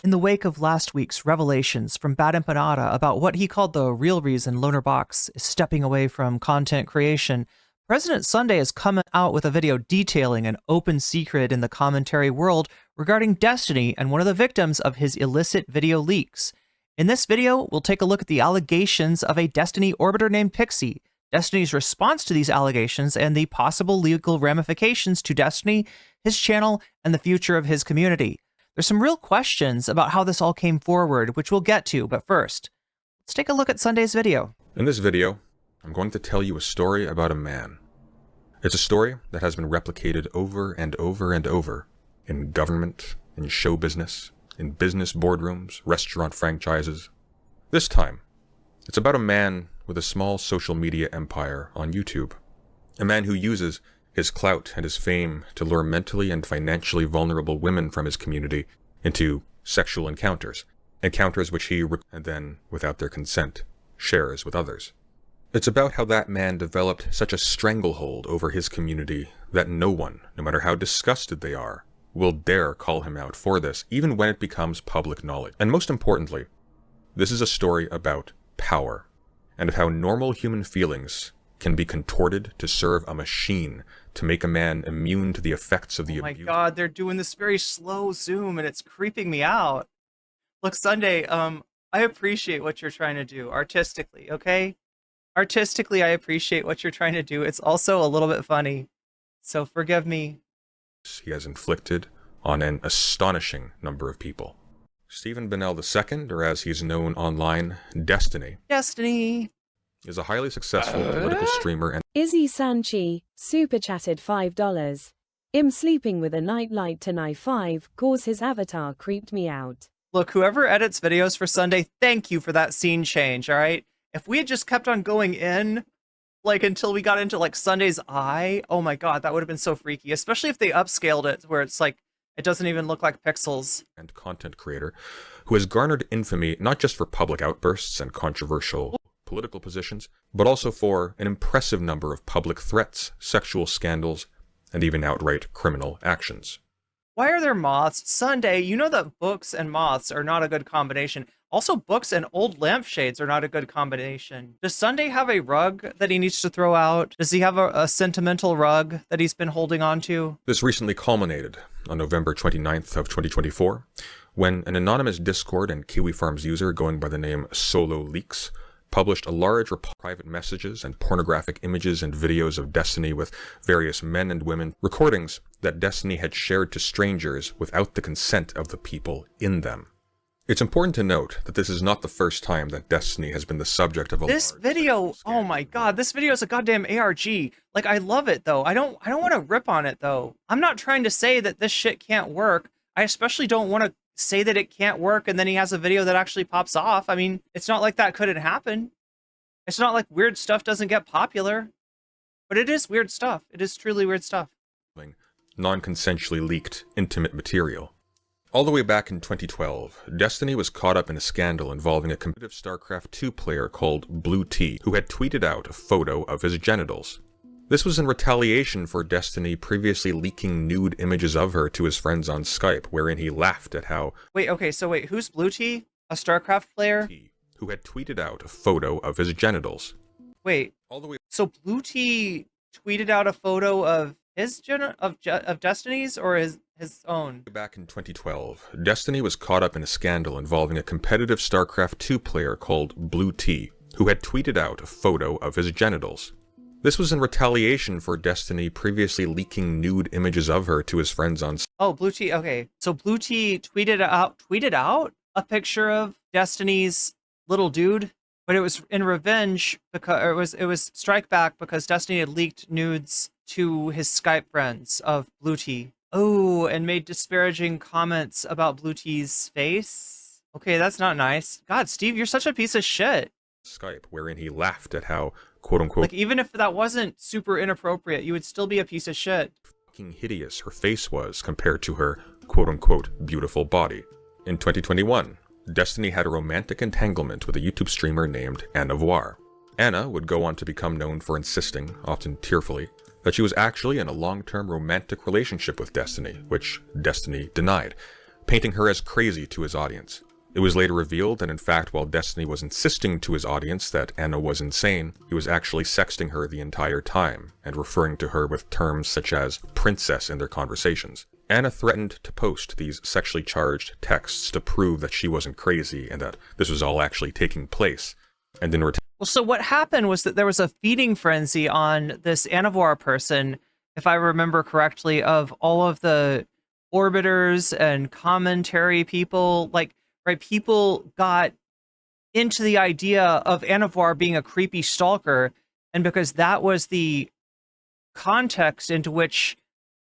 In the wake of last week's revelations from Bad Empanada about what he called the real reason Loner Box is stepping away from content creation, President Sunday has come out with a video detailing an open secret in the commentary world regarding Destiny and one of the victims of his illicit video leaks. In this video, we'll take a look at the allegations of a Destiny orbiter named Pixie, Destiny's response to these allegations, and the possible legal ramifications to Destiny, his channel, and the future of his community. There's some real questions about how this all came forward, which we'll get to, but first, let's take a look at Sunday's video. In this video, I'm going to tell you a story about a man. It's a story that has been replicated over and over and over in government, in show business, in business boardrooms, restaurant franchises. This time, it's about a man with a small social media empire on YouTube. A man who uses his clout and his fame to lure mentally and financially vulnerable women from his community into sexual encounters which he, and then, without their consent, shares with others. It's about how that man developed such a stranglehold over his community that no one, no matter how disgusted they are, will dare call him out for this, even when it becomes public knowledge. And most importantly, this is a story about power, and of how normal human feelings can be contorted to serve a machine to make a man immune to the effects of the abuse. Oh my god, they're doing this very slow zoom and it's creeping me out. Look, Sunday, I appreciate what you're trying to do artistically, okay? Artistically, I appreciate what you're trying to do. It's also a little bit funny, so forgive me. He has inflicted on an astonishing number of people. Stephen Bennell II, or as he's known online, Destiny, is a highly successful political streamer and Izzy Sanchi, super chatted $5. Him sleeping with a nightlight to knife 5, cause his avatar creeped me out. Look, whoever edits videos for Sunday, thank you for that scene change, alright? If we had just kept on going in, like, until we got into, like, Sunday's eye, oh my god, that would have been so freaky. Especially if they upscaled it, where it's like, it doesn't even look like pixels. And content creator, who has garnered infamy not just for public outbursts and controversial political positions, but also for an impressive number of public threats, sexual scandals, and even outright criminal actions. Why are there moths? Sunday, you know that books and moths are not a good combination. Also, books and old lampshades are not a good combination. Does Sunday have a rug that he needs to throw out? Does he have a sentimental rug that he's been holding on to? This recently culminated on November 29th of 2024, when an anonymous Discord and Kiwi Farms user going by the name Solo Leaks published a large private messages and pornographic images and videos of Destiny with various men and women, recordings that Destiny had shared to strangers without the consent of the people in them. It's important to note that this is not the first time that Destiny has been the subject of a This video, oh my god, this video is a goddamn ARG. Like, I love it though. I don't want to rip on it though. I'm not trying to say that this shit can't work. I especially don't want to say that it can't work and then he has a video that actually pops off. I mean, it's not like that couldn't happen. It's not like weird stuff doesn't get popular. But it is weird stuff. It is truly weird stuff. Non-consensually leaked intimate material. All the way back in 2012, Destiny was caught up in a scandal involving a competitive StarCraft 2 player called Blue T, who had tweeted out a photo of his genitals. This was in retaliation for Destiny previously leaking nude images of her to his friends on Skype, wherein he laughed at how... Wait, okay, so wait, who's Blue T? A StarCraft player? T, who had tweeted out a photo of his genitals. Wait, so Blue T tweeted out a photo of his of Destiny's or his own? Back in 2012, Destiny was caught up in a scandal involving a competitive StarCraft 2 player called Blue T, who had tweeted out a photo of his genitals. This was in retaliation for Destiny previously leaking nude images of her to his friends on... Oh, Blue T, okay. So Blue T tweeted out a picture of Destiny's little dude, but it was in revenge because it was strike back because Destiny had leaked nudes to his Skype friends of Blue T. Oh, and made disparaging comments about Blue T's face. Okay, that's not nice. God, Steve, you're such a piece of shit. Skype, wherein he laughed at how, quote-unquote... Like, even if that wasn't super inappropriate, you would still be a piece of shit. ...fucking hideous her face was compared to her, quote-unquote, beautiful body. In 2021, Destiny had a romantic entanglement with a YouTube streamer named Anna Voir. Anna would go on to become known for insisting, often tearfully, that she was actually in a long-term romantic relationship with Destiny, which Destiny denied, painting her as crazy to his audience. It was later revealed that in fact, while Destiny was insisting to his audience that Anna was insane, he was actually sexting her the entire time, and referring to her with terms such as princess in their conversations. Anna threatened to post these sexually charged texts to prove that she wasn't crazy and that this was all actually taking place. And in return, Well, so what happened was that there was a feeding frenzy on this Anavoir person, if I remember correctly, of all of the orbiters and commentary people, like, right, people got into the idea of Anavoir being a creepy stalker, and because that was the context into which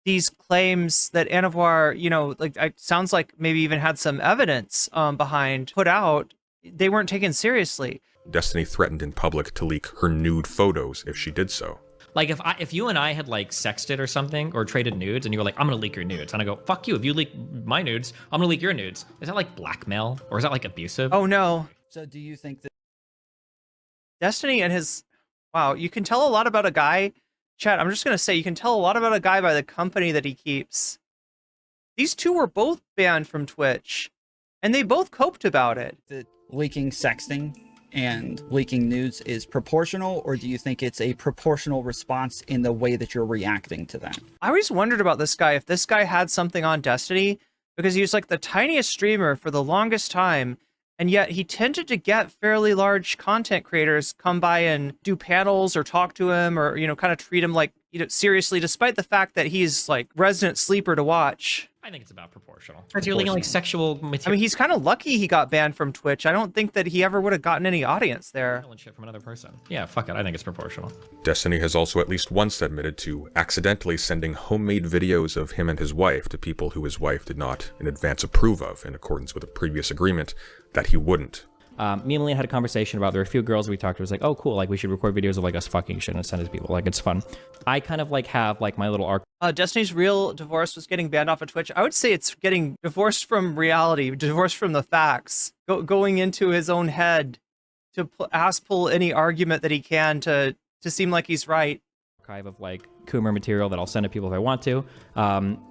these claims that Anavoir, you know, like, it sounds like maybe even had some evidence behind, put out, they weren't taken seriously. Destiny threatened in public to leak her nude photos if she did so. Like if you and I had like sexted or something or traded nudes and you were like, I'm gonna leak your nudes, and I go, fuck you, if you leak my nudes, I'm gonna leak your nudes. Is that like blackmail or is that like abusive? Oh no. So do you think that Destiny and his, wow, you can tell a lot about a guy, chat, I'm just gonna say, you can tell a lot about a guy by the company that he keeps. These two were both banned from Twitch, and they both coped about it. leaking sexting and leaking nudes is proportional, or do you think it's a proportional response in the way that you're reacting to that? I always wondered about this guy, if this guy had something on Destiny, because he was like the tiniest streamer for the longest time, and yet he tended to get fairly large content creators come by and do panels or talk to him or, you know, kind of treat him like, you know, seriously, despite the fact that he's like resident sleeper to watch. I think it's about proportional. You're leaking like sexual material. I mean, he's kind of lucky he got banned from Twitch. I don't think that he ever would have gotten any audience there. And shit from another person. Yeah, fuck it. I think it's proportional. Destiny has also at least once admitted to accidentally sending homemade videos of him and his wife to people who his wife did not in advance approve of, in accordance with a previous agreement that he wouldn't. Me and Melina had a conversation about, there were a few girls we talked to, it was like, oh cool, like we should record videos of like us fucking shit and send it to people, like it's fun. I kind of like have like my little arc. Destiny's real divorce was getting banned off of Twitch. I would say it's getting divorced from reality, divorced from the facts, going into his own head to pull any argument that he can to seem like he's right. Archive of like Coomer material that I'll send to people if I want to.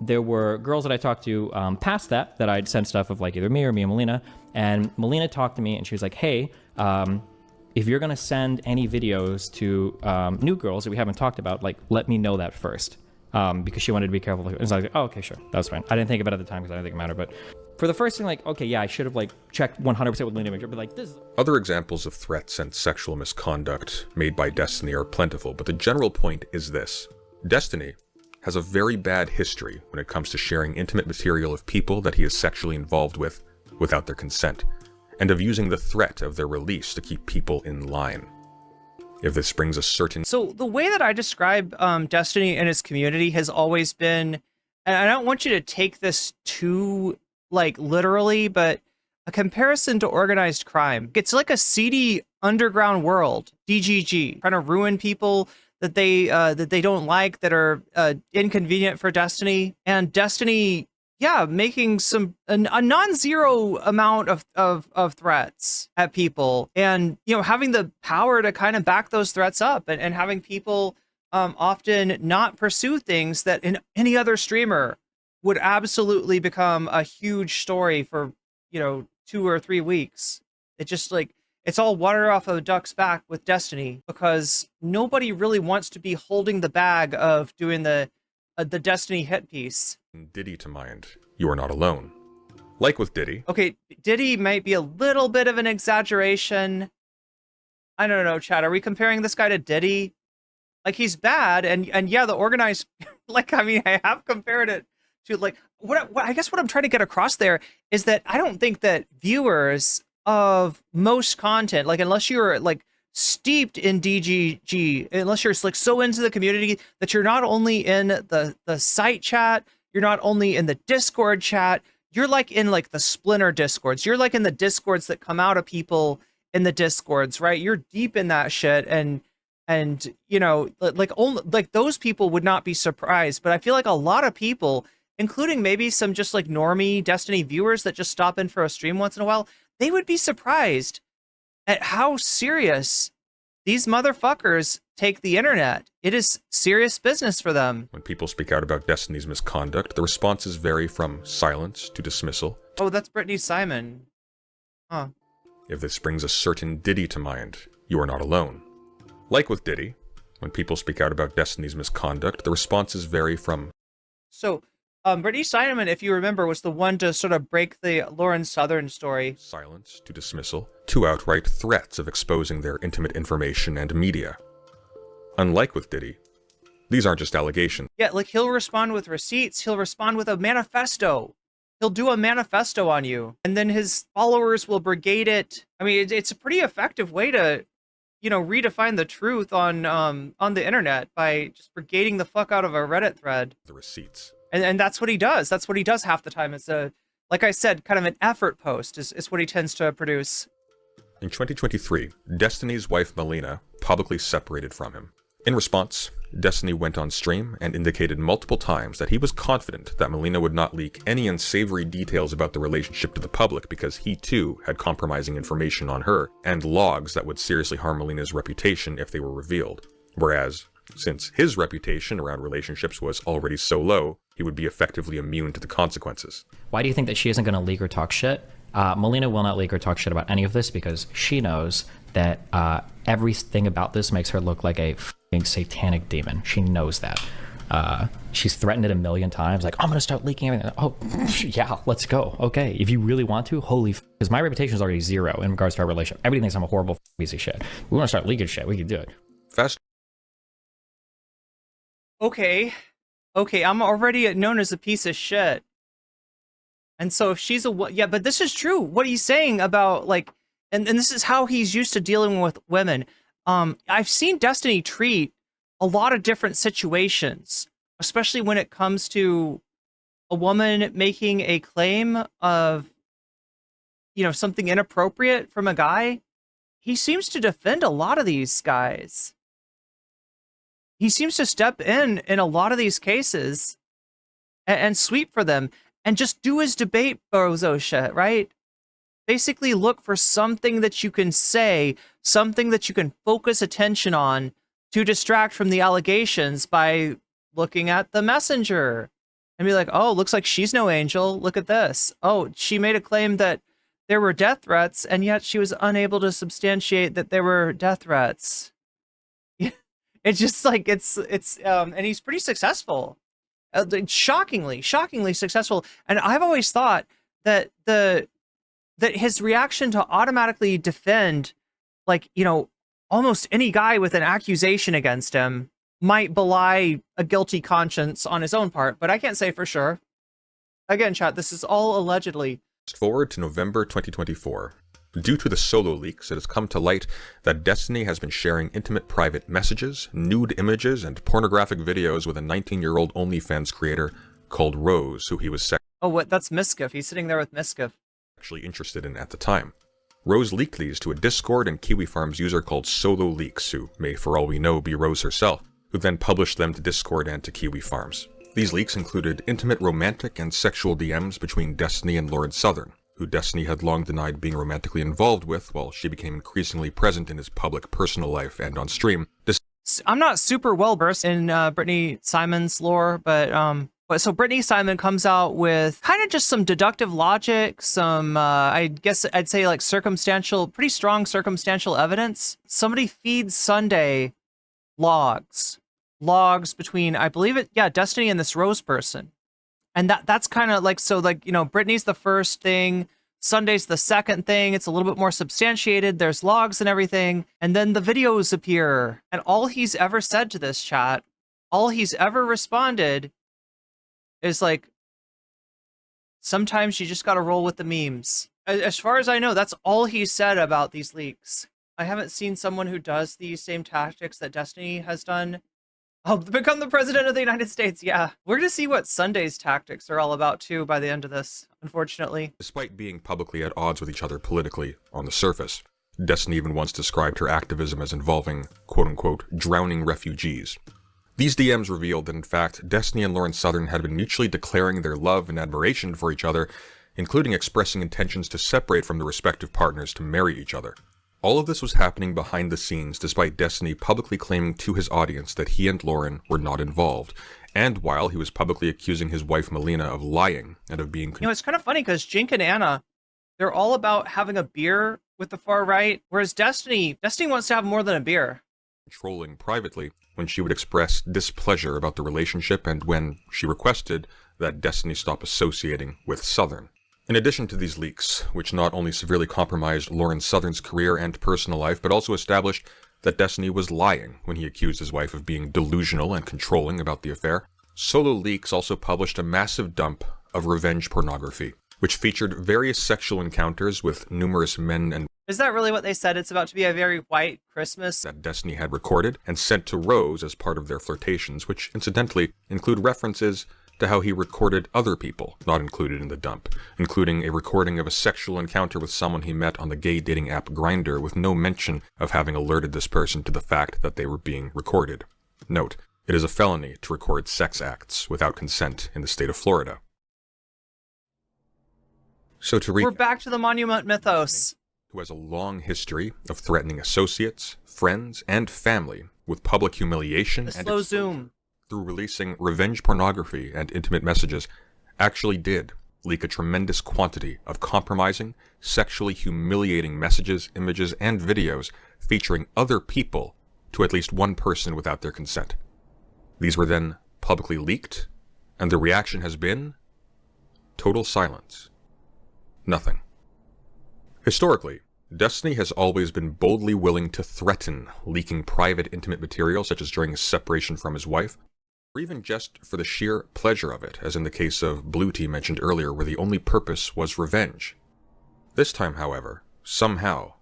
There were girls that I talked to past that I'd send stuff of like either me or Melina, and Melina talked to me and she was like, hey, if you're gonna send any videos to new girls that we haven't talked about, like let me know that first, because she wanted to be careful. And so I was like, oh, okay, sure, that was fine. I didn't think about it at the time because I didn't think it mattered, but for the first thing, like, okay, yeah, I should have like checked 100% with Melina, but like this. Other examples of threats and sexual misconduct made by Destiny are plentiful, but the general point is this. Destiny has a very bad history when it comes to sharing intimate material of people that he is sexually involved with without their consent, and of using the threat of their release to keep people in line. If this brings a certain... So the way that I describe Destiny and his community has always been, and I don't want you to take this too, like, literally, but a comparison to organized crime. It's like a seedy underground world, DGG, trying to ruin people that they don't like, that are inconvenient for Destiny, and Destiny, yeah, making a non-zero amount of threats at people, and you know, having the power to kind of back those threats up, and having people often not pursue things that in any other streamer would absolutely become a huge story for, you know, 2 or 3 weeks. It just like, it's all water off of a duck's back with Destiny, because nobody really wants to be holding the bag of doing the Destiny hit piece. Diddy to mind, you are not alone. Like with Diddy. Okay, Diddy might be a little bit of an exaggeration. I don't know, Chad, are we comparing this guy to Diddy? Like, he's bad, and yeah, the organized, like, I mean, I have compared it to, like, what I guess what I'm trying to get across there is that I don't think that viewers of most content, like, unless you're like steeped in DGG, unless you're like so into the community that you're not only in the site chat, you're not only in the Discord chat, you're like in like the splinter Discords, you're like in the Discords that come out of people in the Discords, right? You're deep in that shit, and you know, like only like those people would not be surprised, but I feel like a lot of people, including maybe some just like normie Destiny viewers that just stop in for a stream once in a while, they would be surprised at how serious These motherfuckers take the internet. It is serious business for them. When people speak out about Destiny's misconduct, the responses vary from silence to dismissal. Oh, that's Brittany Simon. Huh. If this brings a certain Diddy to mind, you are not alone. Like with Diddy, when people speak out about Destiny's misconduct, the responses vary from... So, Brittany Simon, if you remember, was the one to sort of break the Lauren Southern story. Silence to dismissal, to outright threats of exposing their intimate information and media. Unlike with Diddy, these aren't just allegations. Yeah, like he'll respond with receipts, he'll respond with a manifesto. He'll do a manifesto on you, and then his followers will brigade it. I mean, it's a pretty effective way to, you know, redefine the truth on the internet by just brigading the fuck out of a Reddit thread. The receipts. And that's what he does. That's what he does half the time. It's like I said, kind of an effort post is what he tends to produce. In 2023, Destiny's wife Melina publicly separated from him. In response, Destiny went on stream and indicated multiple times that he was confident that Melina would not leak any unsavory details about the relationship to the public because he too had compromising information on her and logs that would seriously harm Melina's reputation if they were revealed. Whereas, since his reputation around relationships was already so low, he would be effectively immune to the consequences. Why do you think that she isn't going to leak or talk shit? Melina will not leak or talk shit about any of this because she knows that everything about this makes her look like a f***ing satanic demon. She knows that. She's threatened it a million times, like, I'm going to start leaking everything. Oh, yeah, let's go. Okay, if you really want to, holy f***, because my reputation is already zero in regards to our relationship. Everybody thinks I'm a horrible piece of shit. We want to start leaking shit, we can do it. Fast. Okay, I'm already known as a piece of shit. And so if she's yeah, but this is true. What he's saying about, like, and this is how he's used to dealing with women. I've seen Destiny treat a lot of different situations, especially when it comes to a woman making a claim of, you know, something inappropriate from a guy. He seems to defend a lot of these guys. He seems to step in a lot of these cases and sweep for them and just do his debate bozo shit, right? Basically look for something that you can say, something that you can focus attention on to distract from the allegations by looking at the messenger and be like, oh, looks like she's no angel. Look at this. Oh, she made a claim that there were death threats and yet she was unable to substantiate that there were death threats. It's just like, and he's pretty successful. Shockingly successful. And I've always thought that that his reaction to automatically defend, like, you know, almost any guy with an accusation against him might belie a guilty conscience on his own part, but I can't say for sure. Again, chat, this is all allegedly. Fast forward to November 2024. Due to the solo leaks, it has come to light that Destiny has been sharing intimate private messages, nude images, and pornographic videos with a 19-year-old OnlyFans creator called Rose, who he was Oh, what? That's Miskiff. He's sitting there with Miskiff. Actually interested in at the time. Rose leaked these to a Discord and Kiwi Farms user called Solo Leaks, who may, for all we know, be Rose herself, who then published them to Discord and to Kiwi Farms. These leaks included intimate romantic and sexual DMs between Destiny and Lauren Southern, who Destiny had long denied being romantically involved with while she became increasingly present in his public personal life and on stream. I'm not super well versed in Brittany Simon's lore, but so Brittany Simon comes out with kind of just some deductive logic, some, I guess I'd say like pretty strong circumstantial evidence. Somebody feeds Sunday logs between, I believe Destiny and this Rose person. And that's kind of like, so like, you know, Brittany's the first thing, Sunday's the second thing. It's a little bit more substantiated. There's logs and everything. And then the videos appear. And all he's ever said to this chat, all he's ever responded is like, sometimes you just got to roll with the memes. As far as I know, that's all he said about these leaks. I haven't seen someone who does these same tactics that Destiny has done. I'll become the president of the United States. Yeah, we're going to see what Sunday's tactics are all about too by the end of this, unfortunately. Despite being publicly at odds with each other politically on the surface, Destiny even once described her activism as involving, quote-unquote, drowning refugees. These DMs revealed that in fact, Destiny and Lauren Southern had been mutually declaring their love and admiration for each other, including expressing intentions to separate from their respective partners to marry each other. All of this was happening behind the scenes, despite Destiny publicly claiming to his audience that he and Lauren were not involved, and while he was publicly accusing his wife Melina of lying and of being... It's kind of funny because Jink and Anna, they're all about having a beer with the far right, whereas Destiny wants to have more than a beer. ...controlling privately when she would express displeasure about the relationship and when she requested that Destiny stop associating with Southern. In addition to these leaks, which not only severely compromised Lauren Southern's career and personal life, but also established that Destiny was lying when he accused his wife of being delusional and controlling about the affair, Solo Leaks also published a massive dump of revenge pornography, which featured various sexual encounters with numerous men and... Is that really what they said? It's about to be a very white Christmas? ...that Destiny had recorded and sent to Rose as part of their flirtations, which incidentally include references to how he recorded other people not included in the dump, including a recording of a sexual encounter with someone he met on the gay dating app Grindr with no mention of having alerted this person to the fact that they were being recorded. Note, it is a felony to record sex acts without consent in the state of Florida. So to We're back to the Monument Mythos. Who has a long history of threatening associates, friends, and family with public humiliation and slow zoom through releasing revenge pornography and intimate messages, actually did leak a tremendous quantity of compromising, sexually humiliating messages, images, and videos featuring other people to at least one person without their consent. These were then publicly leaked, and the reaction has been total silence. Nothing. Historically, Destiny has always been boldly willing to threaten leaking private intimate material, such as during his separation from his wife, or even just for the sheer pleasure of it, as in the case of Blue Tea mentioned earlier, where the only purpose was revenge. This time, however, somehow,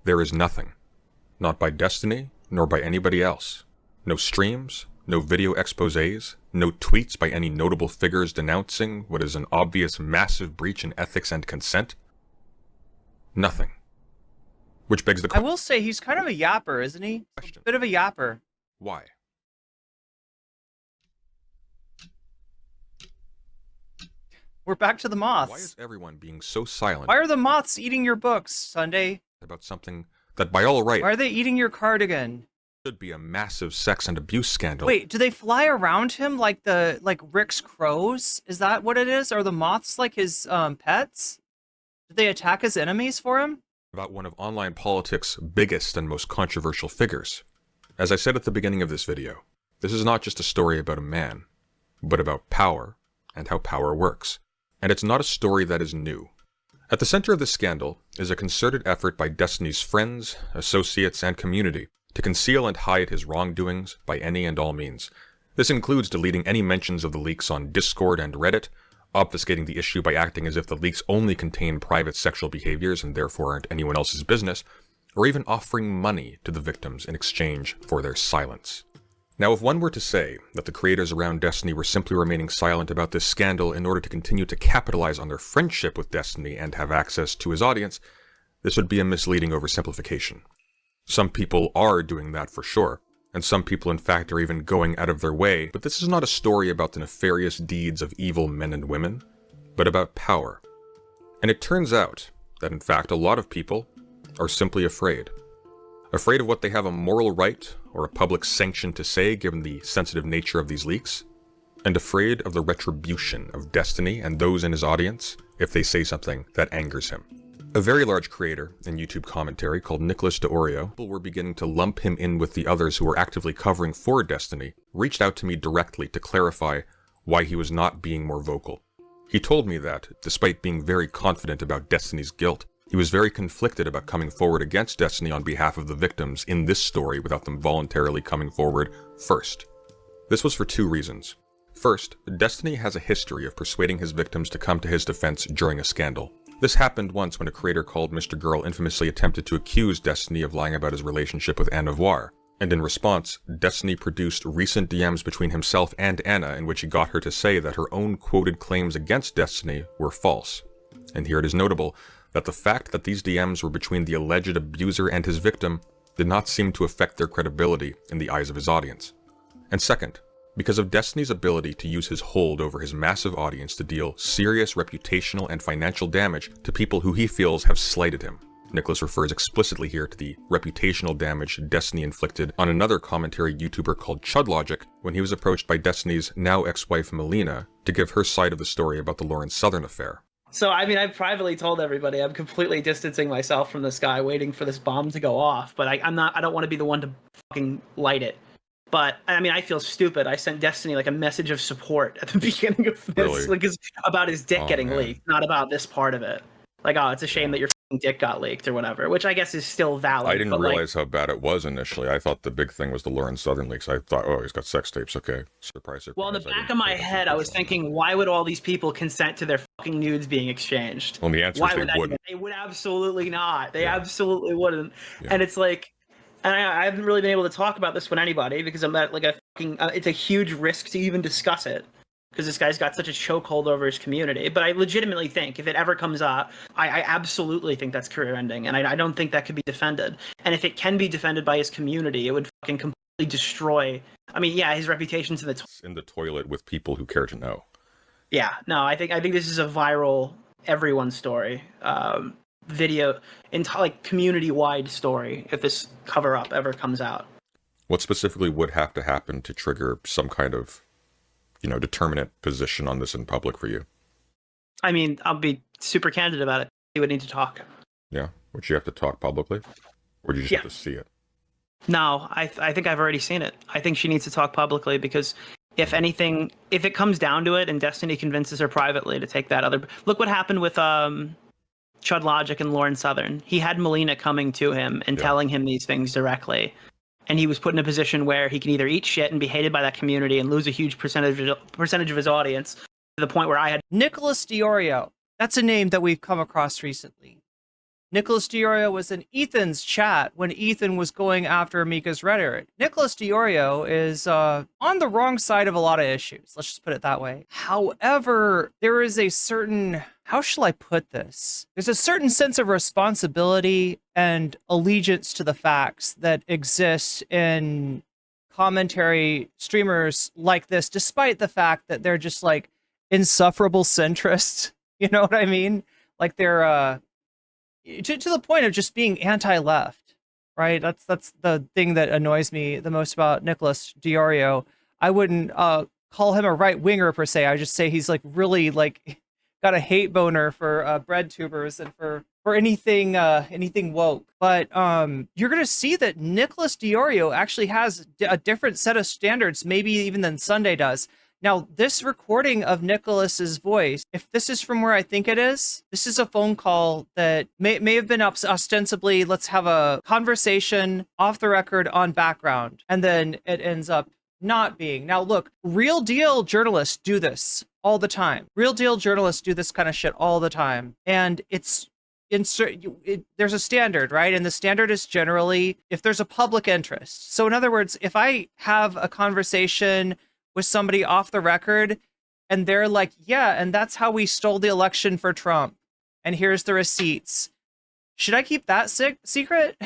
there is nothing. Not by Destiny, nor by anybody else. No streams, no video exposés, no tweets by any notable figures denouncing what is an obvious massive breach in ethics and consent. Nothing. Which begs the question. I will say he's kind of a yapper, isn't he? A bit of a yapper. Why? We're back to the moths. Why is everyone being so silent? Why are the moths eating your books, Sunday? About something that by all rights... Why are they eating your cardigan? ...should be a massive sex and abuse scandal. Wait, do they fly around him like Rick's crows? Is that what it is? Are the moths like his pets? Did they attack his enemies for him? About one of online politics' biggest and most controversial figures. As I said at the beginning of this video, this is not just a story about a man, but about power and how power works. And it's not a story that is new. At the center of this scandal is a concerted effort by Destiny's friends, associates, and community to conceal and hide his wrongdoings by any and all means. This includes deleting any mentions of the leaks on Discord and Reddit, obfuscating the issue by acting as if the leaks only contain private sexual behaviors and therefore aren't anyone else's business, or even offering money to the victims in exchange for their silence. Now, if one were to say that the creators around Destiny were simply remaining silent about this scandal in order to continue to capitalize on their friendship with Destiny and have access to his audience, this would be a misleading oversimplification. Some people are doing that for sure, and some people in fact are even going out of their way, but this is not a story about the nefarious deeds of evil men and women, but about power. And it turns out that in fact a lot of people are simply afraid. Afraid of what they have a moral right or a public sanction to say given the sensitive nature of these leaks, and afraid of the retribution of Destiny and those in his audience if they say something that angers him. A very large creator in YouTube commentary called NIcholas DeOrio, people were beginning to lump him in with the others who were actively covering for Destiny, reached out to me directly to clarify why he was not being more vocal. He told me that, despite being very confident about Destiny's guilt, he was very conflicted about coming forward against Destiny on behalf of the victims in this story without them voluntarily coming forward first. This was for two reasons. First, Destiny has a history of persuading his victims to come to his defense during a scandal. This happened once when a creator called Mr. Girl infamously attempted to accuse Destiny of lying about his relationship with Anna Voir, and in response, Destiny produced recent DMs between himself and Anna in which he got her to say that her own quoted claims against Destiny were false. And here it is notable that the fact that these DMs were between the alleged abuser and his victim did not seem to affect their credibility in the eyes of his audience. And second, because of Destiny's ability to use his hold over his massive audience to deal serious reputational and financial damage to people who he feels have slighted him. NIcholas refers explicitly here to the reputational damage Destiny inflicted on another commentary YouTuber called ChudLogic when he was approached by Destiny's now ex-wife Melina to give her side of the story about the Lawrence Southern affair. So, I mean, I've privately told everybody I'm completely distancing myself from this guy, waiting for this bomb to go off. But I don't want to be the one to fucking light it. But I mean, I feel stupid. I sent Destiny like a message of support at the beginning of this, Really? like it's about his dick getting man. leaked, not about this part of it. Like, oh, it's a shame that your fucking dick got leaked or whatever, which I guess is still valid. I didn't but, realize how bad it was initially. I thought the big thing was the Lawrence Southern leaks. I thought, oh, he's got sex tapes. Okay, surprise, surprise. Well, in the back of my head, I was thinking, why would all these people consent to their fucking nudes being exchanged? Well, the answer Why is would they wouldn't. They would absolutely not. They Yeah. absolutely wouldn't. Yeah. And it's like, and I haven't really been able to talk about this with anybody because I'm at like a fucking. It's a huge risk to even discuss it because this guy's got such a chokehold over his community. But I legitimately think if it ever comes up, I absolutely think that's career ending, and I don't think that could be defended. And if it can be defended by his community, it would fucking completely destroy. I mean, yeah, his reputation's in the toilet with people who care to know. Yeah, no, I think this is a viral everyone story. Video like community-wide story if this cover-up ever comes out. What specifically would have to happen to trigger some kind of, determinate position on this in public for you? I mean, I'll be super candid about it. You would need to talk. Yeah? Would you have to talk publicly? Or do you just have to see it? No, I think I've already seen it. I think she needs to talk publicly because if anything, if it comes down to it and Destiny convinces her privately to take that other... Look what happened with ChudLogic and Lawrence Southern. He had Melina coming to him and telling him these things directly. And he was put in a position where he can either eat shit and be hated by that community and lose a huge percentage of his audience to the point where I had... Nicholas DeOrio. That's a name that we've come across recently. Nicholas DeOrio was in Ethan's chat when Ethan was going after Mika's rhetoric. Nicholas DeOrio is on the wrong side of a lot of issues. Let's just put it that way. However, there is a certain... How shall I put this? There's a certain sense of responsibility and allegiance to the facts that exists in commentary streamers like this, despite the fact that they're just like insufferable centrists. You know what I mean? Like they're to the point of just being anti-left, right? That's the thing that annoys me the most about Nicholas DeOrio. I wouldn't call him a right-winger per se. I just say he's like really like got a hate boner for bread tubers and for anything woke. But you're gonna see that Nicholas DeOrio actually has a different set of standards, maybe even than Sunday does. Now, this recording of Nicholas's voice, if this is from where I think it is, this is a phone call that may have been ostensibly, let's have a conversation off the record on background, and then it ends up not being. Now, look, real deal journalists do this all the time. Real deal journalists do this kind of shit all the time. And there's a standard, right? And the standard is generally if there's a public interest. So in other words, if I have a conversation with somebody off the record and they're like, yeah, and that's how we stole the election for Trump, and here's the receipts, should I keep that secret?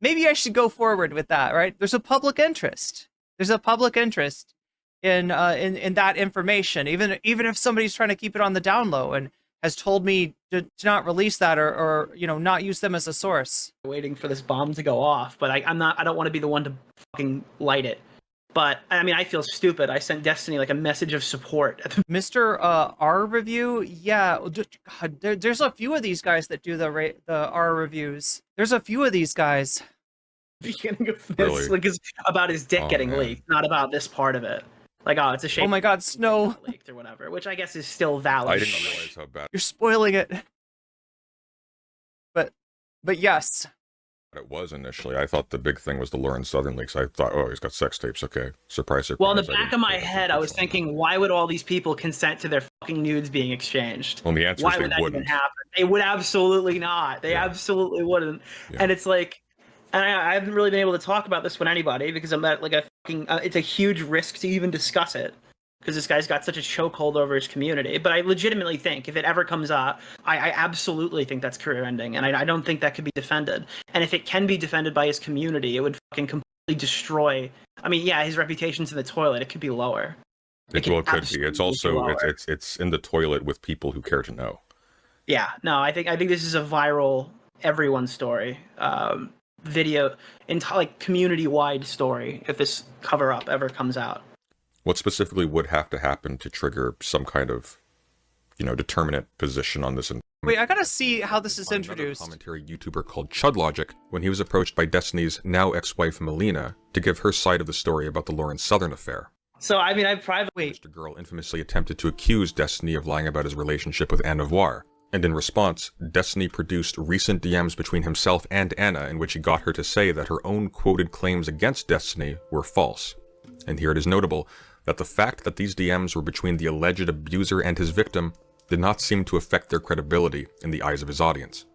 Maybe I should go forward with that, right? There's a public interest. There's a public interest in that information, even if somebody's trying to keep it on the down low and has told me to not release that or not use them as a source. Waiting for this bomb to go off, but I don't want to be the one to fucking light it. But I mean, I feel stupid. I sent Destiny like a message of support. Mr. R review, yeah. God, there's a few of these guys that do the R reviews. There's a few of these guys. Beginning of this, Really? like, is about his dick getting leaked, not about this part of it. Like, oh, it's a shame. Oh my God, Snow leaked or whatever, which I guess is still valid. I didn't realize how bad You're spoiling it. But yes. it was initially. I thought the big thing was the Lawrence Southern leaks. I thought, oh, he's got sex tapes. Okay, surprise, surprise. Well, in the back of my head, I was thinking, why would all these people consent to their fucking nudes being exchanged? Well, the answer Why is would they that wouldn't. even happen? They would absolutely not. They absolutely wouldn't. Yeah. And it's like, and I haven't really been able to talk about this with anybody because I'm at like a fucking. It's a huge risk to even discuss it because this guy's got such a chokehold over his community. But I legitimately think if it ever comes up, I absolutely think that's career ending, and I don't think that could be defended. And if it can be defended by his community, it would fucking completely destroy. I mean, yeah, his reputation's in the toilet. It could be lower. It could be. It's also it's in the toilet with people who care to know. Yeah, no, I think this is a viral everyone's story, video, like community-wide story if this cover-up ever comes out. What specifically would have to happen to trigger some kind of, determinate position on this? Wait, I gotta see how this is introduced. Another commentary YouTuber called ChudLogic, when he was approached by Destiny's now ex-wife Melina to give her side of the story about the Lawrence Southern affair. So, I mean, I privately... Mr. Girl infamously attempted to accuse Destiny of lying about his relationship with Anna Voir, and in response, Destiny produced recent DMs between himself and Anna in which he got her to say that her own quoted claims against Destiny were false. And here it is notable that the fact that these DMs were between the alleged abuser and his victim did not seem to affect their credibility in the eyes of his audience.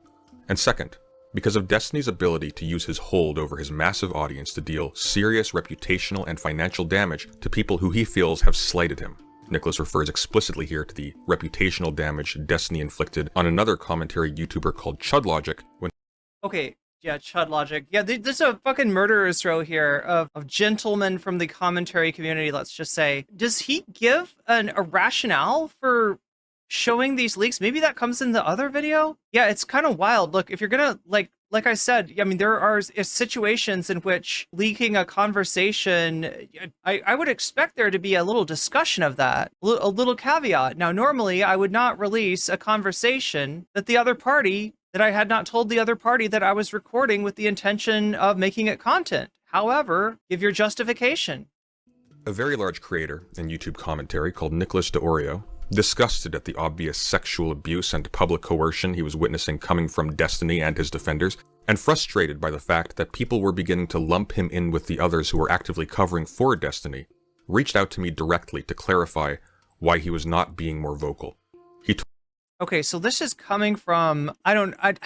And second, because of Destiny's ability to use his hold over his massive audience to deal serious reputational and financial damage to people who he feels have slighted him. Nicholas refers explicitly here to the reputational damage Destiny inflicted on another commentary YouTuber called ChudLogic when... Okay, yeah, ChudLogic. Yeah, there's a fucking murderer's row here of gentlemen from the commentary community, let's just say. Does he give a rationale for showing these leaks? Maybe that comes in the other video? Yeah, it's kind of wild. Look, if you're gonna, like I said, I mean, there are situations in which leaking a conversation, I would expect there to be a little discussion of that, a little caveat. Now, normally, I would not release a conversation that I had not told the other party that I was recording with the intention of making it content. However, give your justification. A very large creator in YouTube commentary called NIcholas DeOrio, disgusted at the obvious sexual abuse and public coercion he was witnessing coming from Destiny and his defenders, and frustrated by the fact that people were beginning to lump him in with the others who were actively covering for Destiny, reached out to me directly to clarify why he was not being more vocal. Okay, so this is coming from,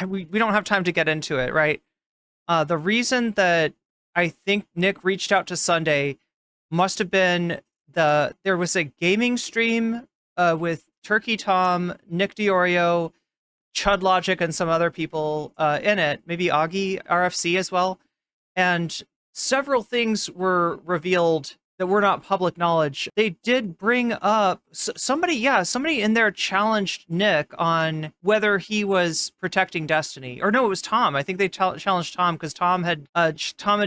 we don't have time to get into it, right? The reason that I think Nick reached out to Sunday must have been there was a gaming stream with Turkey Tom, Nick DeOrio, ChudLogic, and some other people in it, maybe Augie RFC as well. And several things were revealed that were not public knowledge. They did bring up somebody in there challenged Nick on whether he was protecting Destiny. Or no, it was Tom. I think they challenged Tom because Tom had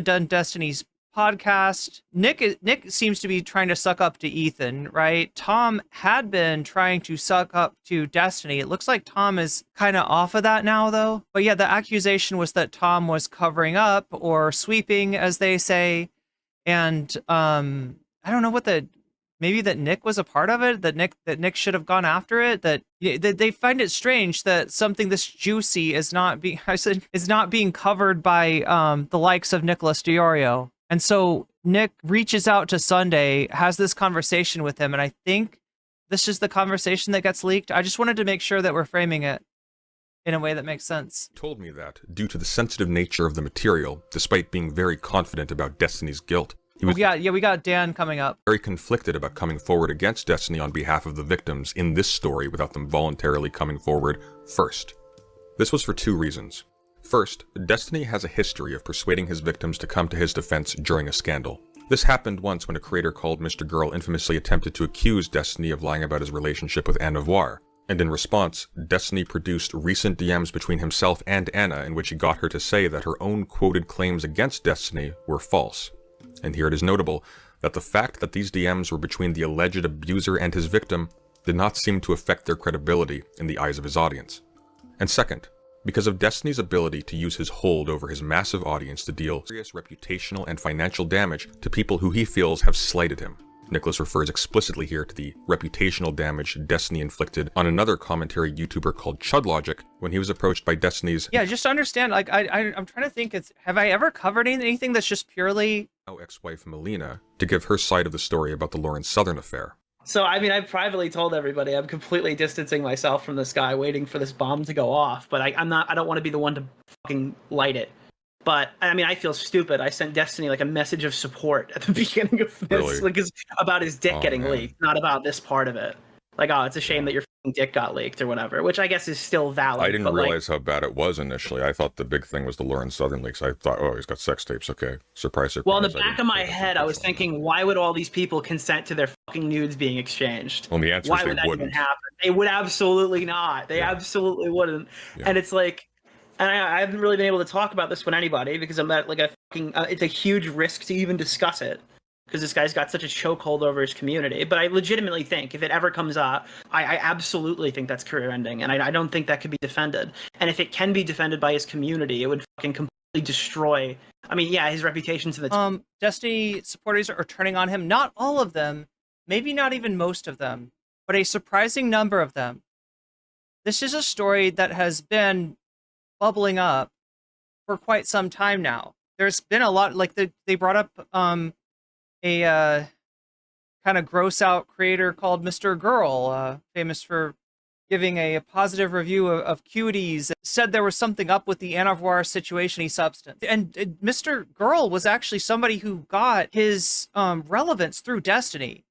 done Destiny's podcast. Nick seems to be trying to suck up to Ethan, right? Tom had been trying to suck up to Destiny. It looks like Tom is kind of off of that now, though. But yeah, the accusation was that Tom was covering up or sweeping, as they say. And I don't know maybe that Nick was a part of it, that Nick should have gone after it, that they find it strange that something this juicy is not being covered by the likes of Nicholas DeOrio. And so Nick reaches out to Sunday, has this conversation with him, and I think this is the conversation that gets leaked. I just wanted to make sure that we're framing it in a way that makes sense. He told me that, due to the sensitive nature of the material, despite being very confident about Destiny's guilt, he was we got Dan coming up. Very conflicted about coming forward against Destiny on behalf of the victims in this story without them voluntarily coming forward first. This was for two reasons. First, Destiny has a history of persuading his victims to come to his defense during a scandal. This happened once when a creator called Mr. Girl infamously attempted to accuse Destiny of lying about his relationship with Anna Voir, and in response, Destiny produced recent DMs between himself and Anna in which he got her to say that her own quoted claims against Destiny were false. And here it is notable that the fact that these DMs were between the alleged abuser and his victim did not seem to affect their credibility in the eyes of his audience. And second, because of Destiny's ability to use his hold over his massive audience to deal serious reputational and financial damage to people who he feels have slighted him. Nicholas refers explicitly here to the reputational damage Destiny inflicted on another commentary YouTuber called ChudLogic when he was approached by Destiny's... Yeah, just to understand, like, I'm trying to think, have I ever covered anything that's just purely... now ex-wife Melina to give her side of the story about the Lawrence Southern affair. So, I mean, I've privately told everybody I'm completely distancing myself from this guy, waiting for this bomb to go off. But I don't want to be the one to fucking light it. But, I mean, I feel stupid. I sent Destiny, like, a message of support at the beginning of this. Really? Like, it's about his dick getting man. leaked, not about this part of it. Like, oh, it's a shame that your fucking dick got leaked or whatever, which I guess is still valid. I didn't realize how bad it was initially. I thought the big thing was the Lawrence Southern leaks. I thought, oh, he's got sex tapes. Okay. Surprise, surprise. Well, in the back of my head, I was thinking, why would all these people consent to their fucking nudes being exchanged? Well, the answer why is would they that wouldn't. even happen? They would absolutely not. They absolutely wouldn't. Yeah. And it's like, And I haven't really been able to talk about this with anybody because I'm at like a fucking. It's a huge risk to even discuss it because this guy's got such a chokehold over his community. But I legitimately think if it ever comes up, I absolutely think that's career ending, and I don't think that could be defended. And if it can be defended by his community, it would fucking completely destroy. I mean, yeah, his reputation's in the. Destiny supporters are turning on him. Not all of them, maybe not even most of them, but a surprising number of them. This is a story that has been bubbling up for quite some time now. There's been a lot, like they brought up a kind of gross out creator called Mr. Girl, famous for giving a positive review of cuties, said there was something up with the Anavar situation substance. And Mr. Girl was actually somebody who got his relevance through Destiny.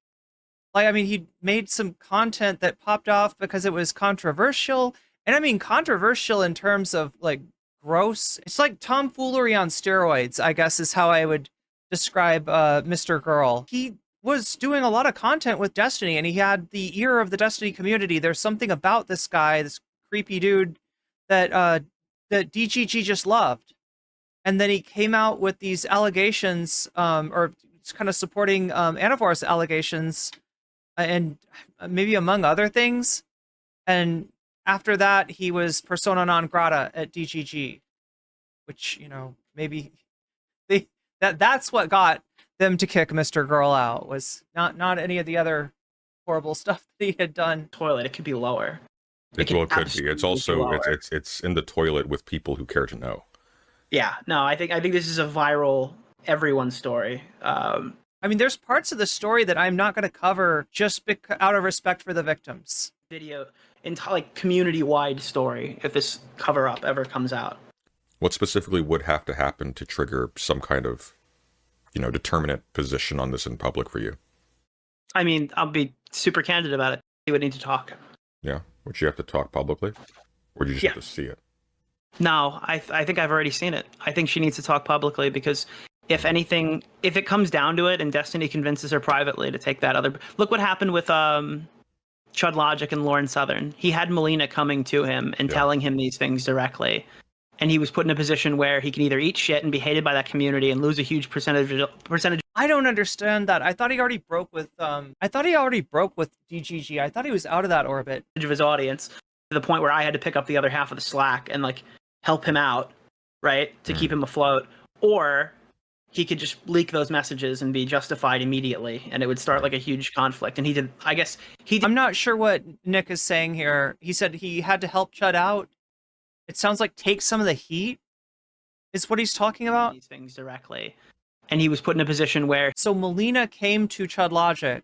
Like, I mean, he made some content that popped off because it was controversial. And I mean, controversial in terms of, like, gross. It's like tomfoolery on steroids, I guess, is how I would describe Mr. Girl. He was doing a lot of content with Destiny, and he had the ear of the Destiny community. There's something about this guy, this creepy dude, that that DGG just loved. And then he came out with these allegations, or kind of supporting Anavar's allegations, and maybe among other things. And after that, he was persona non grata at DGG, which, you know, maybe that's what got them to kick Mr. Girl out, was not any of the other horrible stuff that he had done. Toilet, it could be lower. It could be. It's also it's in the toilet with people who care to know. Yeah, no, I think this is a viral everyone story. I mean, there's parts of the story that I'm not going to cover just out of respect for the victims. Video, like community-wide story, if this cover-up ever comes out. What specifically would have to happen to trigger some kind of, you know, determinate position on this in public for you? I mean, I'll be super candid about it. You would need to talk. Yeah, would you have to talk publicly, or do you just have to see it? No, I think I've already seen it. I think she needs to talk publicly because if anything, if it comes down to it and Destiny convinces her privately to take that other... Look what happened with Chud Logic and Lauren Southern. He had Melina coming to him and telling him these things directly. And he was put in a position where he can either eat shit and be hated by that community and lose a huge percentage. I don't understand that. I thought he already broke with DGG. I thought he was out of that orbit. Of his audience, to the point where I had to pick up the other half of the slack and like help him out, right, to keep him afloat. Or he could just leak those messages and be justified immediately, and it would start like a huge conflict. And he did. I guess he did. I'm not sure what Nick is saying here. He said he had to help Chud out. It sounds like take some of the heat is what he's talking about. These things directly, and he was put in a position where so Melina came to Chud Logic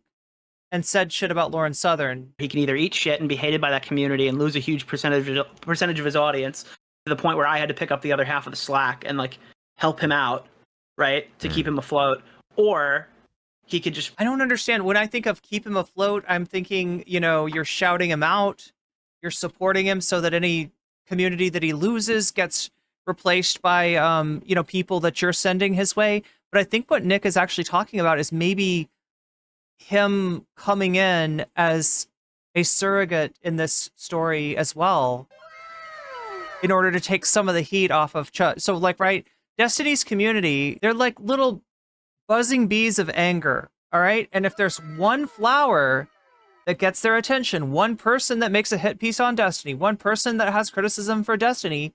and said shit about Lauren Southern. He can either eat shit and be hated by that community and lose a huge percentage of his audience, to the point where I had to pick up the other half of the slack and like help him out, right, to keep him afloat. Or he could just... I don't understand. When I think of keep him afloat, I'm thinking, you know, you're shouting him out, you're supporting him so that any community that he loses gets replaced by, you know, people that you're sending his way. But I think what Nick is actually talking about is maybe him coming in as a surrogate in this story as well, in order to take some of the heat off of Chud. So, like, right, Destiny's community, they're like little buzzing bees of anger, all right? And if there's one flower that gets their attention, one person that makes a hit piece on Destiny, one person that has criticism for Destiny,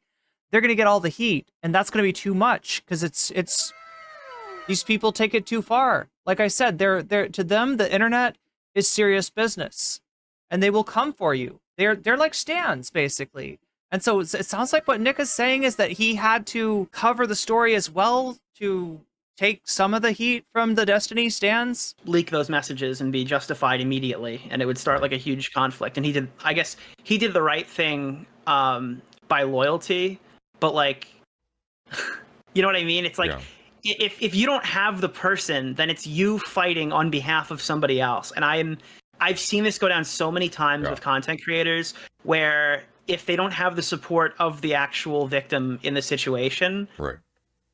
they're going to get all the heat. And that's going to be too much, because it's these people take it too far. Like I said, they're to them, the internet is serious business, and they will come for you. They're like stans, basically. And so it sounds like what Nick is saying is that he had to cover the story as well to take some of the heat from the Destiny stans. Leak those messages and be justified immediately, and it would start like a huge conflict. And he did, I guess he did the right thing by loyalty, but like, you know what I mean? It's like, if you don't have the person, then it's you fighting on behalf of somebody else. And I've seen this go down so many times with content creators where if they don't have the support of the actual victim in the situation, right,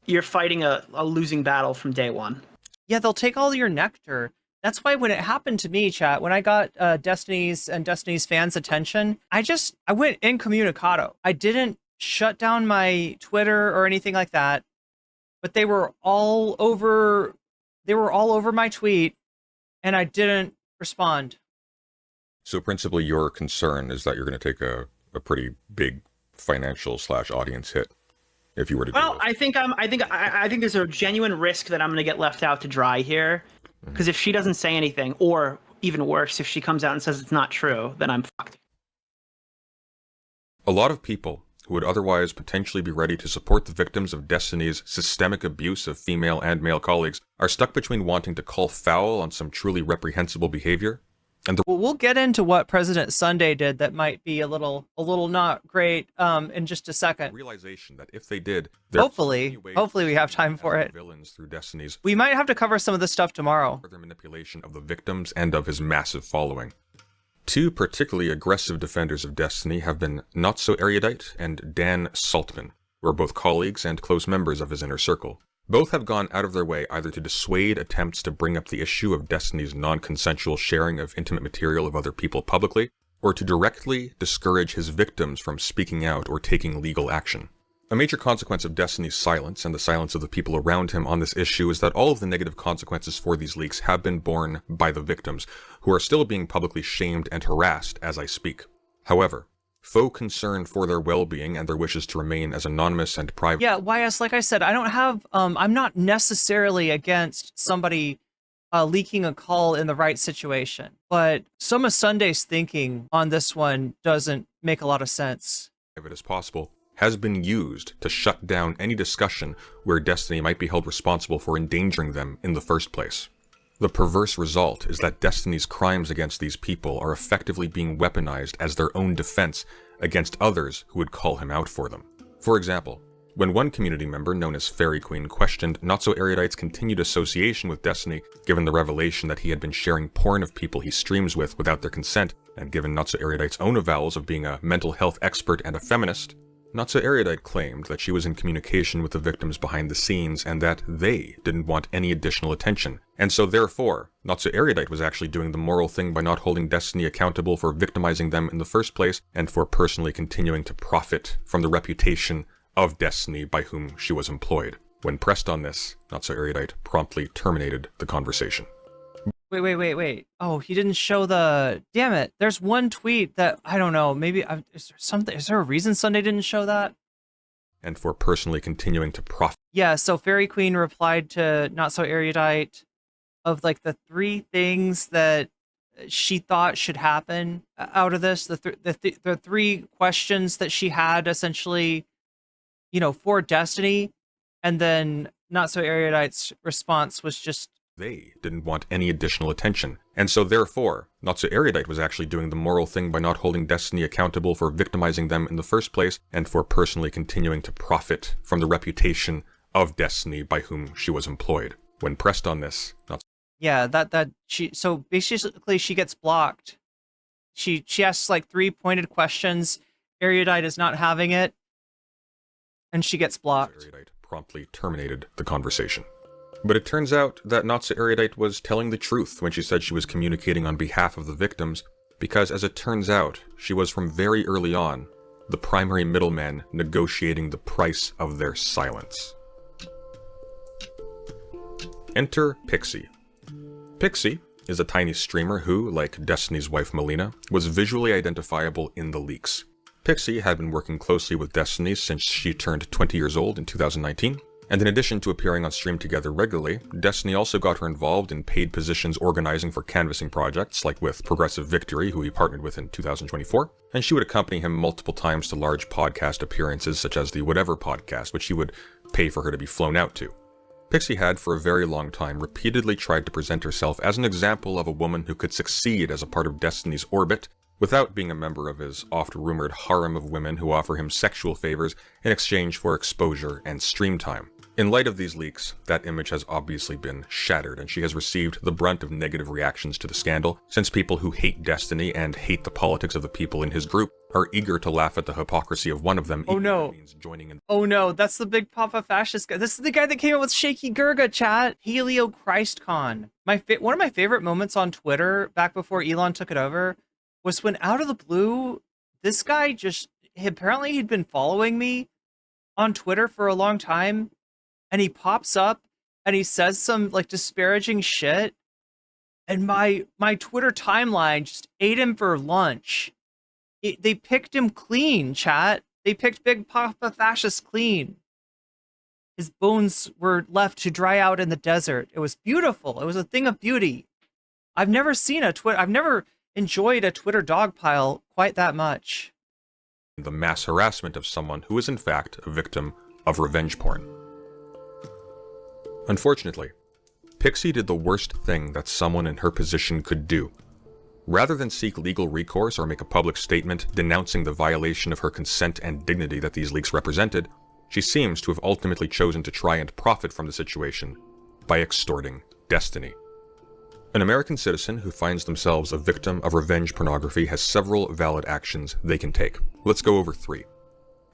you're fighting a losing battle from day one. Yeah, they'll take all your nectar. That's why when it happened to me, chat, when I got Destiny's and Destiny's fans' attention, I went incommunicado. I didn't shut down my Twitter or anything like that, but they were all over my tweet, and I didn't respond. So principally, your concern is that you're going to take a pretty big financial/audience hit if you were to do Well, this. I think there's a genuine risk that I'm going to get left out to dry here, because if she doesn't say anything, or even worse, if she comes out and says it's not true, then I'm fucked. A lot of people who would otherwise potentially be ready to support the victims of Destiny's systemic abuse of female and male colleagues are stuck between wanting to call foul on some truly reprehensible behavior and the Well, we'll get into what President Sunday did that might be a little not great in just a second. realization that if they did, there are Hopefully so many ways we to have see time them for as it. villains through Destiny's We might have to cover some of this stuff tomorrow. further manipulation of the victims and of his massive following. Two particularly aggressive defenders of Destiny have been Not So Erudite and Dan Saltman, who are both colleagues and close members of his inner circle. Both have gone out of their way either to dissuade attempts to bring up the issue of Destiny's non-consensual sharing of intimate material of other people publicly, or to directly discourage his victims from speaking out or taking legal action. A major consequence of Destiny's silence and the silence of the people around him on this issue is that all of the negative consequences for these leaks have been borne by the victims, who are still being publicly shamed and harassed as I speak. However, faux concern for their well-being and their wishes to remain as anonymous and private. Yeah, YS, like I said, I don't have, I'm not necessarily against somebody leaking a call in the right situation, but some of Sunday's thinking on this one doesn't make a lot of sense. As possible, has been used to shut down any discussion where Destiny might be held responsible for endangering them in the first place. The perverse result is that Destiny's crimes against these people are effectively being weaponized as their own defense against others who would call him out for them. For example, when one community member known as Fairy Queen questioned Not So Erudite's continued association with Destiny, given the revelation that he had been sharing porn of people he streams with without their consent, and given Not So Erudite's own avowals of being a mental health expert and a feminist, Not So Erudite claimed that she was in communication with the victims behind the scenes and that they didn't want any additional attention. And so therefore, Not So Erudite was actually doing the moral thing by not holding Destiny accountable for victimizing them in the first place and for personally continuing to profit from the reputation of Destiny by whom she was employed. When pressed on this, Not So Erudite promptly terminated the conversation. Wait. Oh, he didn't show the... Damn it. There's one tweet that, I don't know, maybe... Is there a reason Sunday didn't show that? And for personally continuing to profit. Yeah, so Fairy Queen replied to Not So Erudite of, like, the 3 things that she thought should happen out of this. The 3 questions that she had, essentially, you know, for Destiny. And then Not So Erudite's response was just... They didn't want any additional attention, and so therefore, Not So Erudite was actually doing the moral thing by not holding Destiny accountable for victimizing them in the first place, and for personally continuing to profit from the reputation of Destiny by whom she was employed. When pressed on this, so basically she gets blocked. She asks like 3 pointed questions. Erudite is not having it, and she gets blocked. Erudite promptly terminated the conversation. But it turns out that Not So Erudite was telling the truth when she said she was communicating on behalf of the victims, because as it turns out, she was from very early on the primary middleman negotiating the price of their silence. Enter Pixie. Pixie is a tiny streamer who, like Destiny's wife Melina, was visually identifiable in the leaks. Pixie had been working closely with Destiny since she turned 20 years old in 2019, and in addition to appearing on stream together regularly, Destiny also got her involved in paid positions organizing for canvassing projects, like with Progressive Victory, who he partnered with in 2024, and she would accompany him multiple times to large podcast appearances such as the Whatever podcast, which he would pay for her to be flown out to. Pixie had, for a very long time, repeatedly tried to present herself as an example of a woman who could succeed as a part of Destiny's orbit, without being a member of his oft-rumored harem of women who offer him sexual favors in exchange for exposure and stream time. In light of these leaks, that image has obviously been shattered, and she has received the brunt of negative reactions to the scandal, since people who hate Destiny and hate the politics of the people in his group are eager to laugh at the hypocrisy of one of them. Oh no. Means joining in. Oh no, that's the big Papa Fascist guy. This is the guy that came up with Shaky Gurga, chat. Helio ChristCon. One of my favorite moments on Twitter, back before Elon took it over, was when out of the blue, this guy just apparently he'd been following me on Twitter for a long time, and he pops up and he says some like disparaging shit, and my Twitter timeline just ate him for lunch. They picked him clean, chat. They picked Big Papa Fascist clean. His bones were left to dry out in the desert. It was beautiful. It was a thing of beauty. I've never enjoyed a Twitter dogpile quite that much. The mass harassment of someone who is in fact a victim of revenge porn. Unfortunately, Pixie did the worst thing that someone in her position could do. Rather than seek legal recourse or make a public statement denouncing the violation of her consent and dignity that these leaks represented, she seems to have ultimately chosen to try and profit from the situation by extorting Destiny. An American citizen who finds themselves a victim of revenge pornography has several valid actions they can take. Let's go over 3.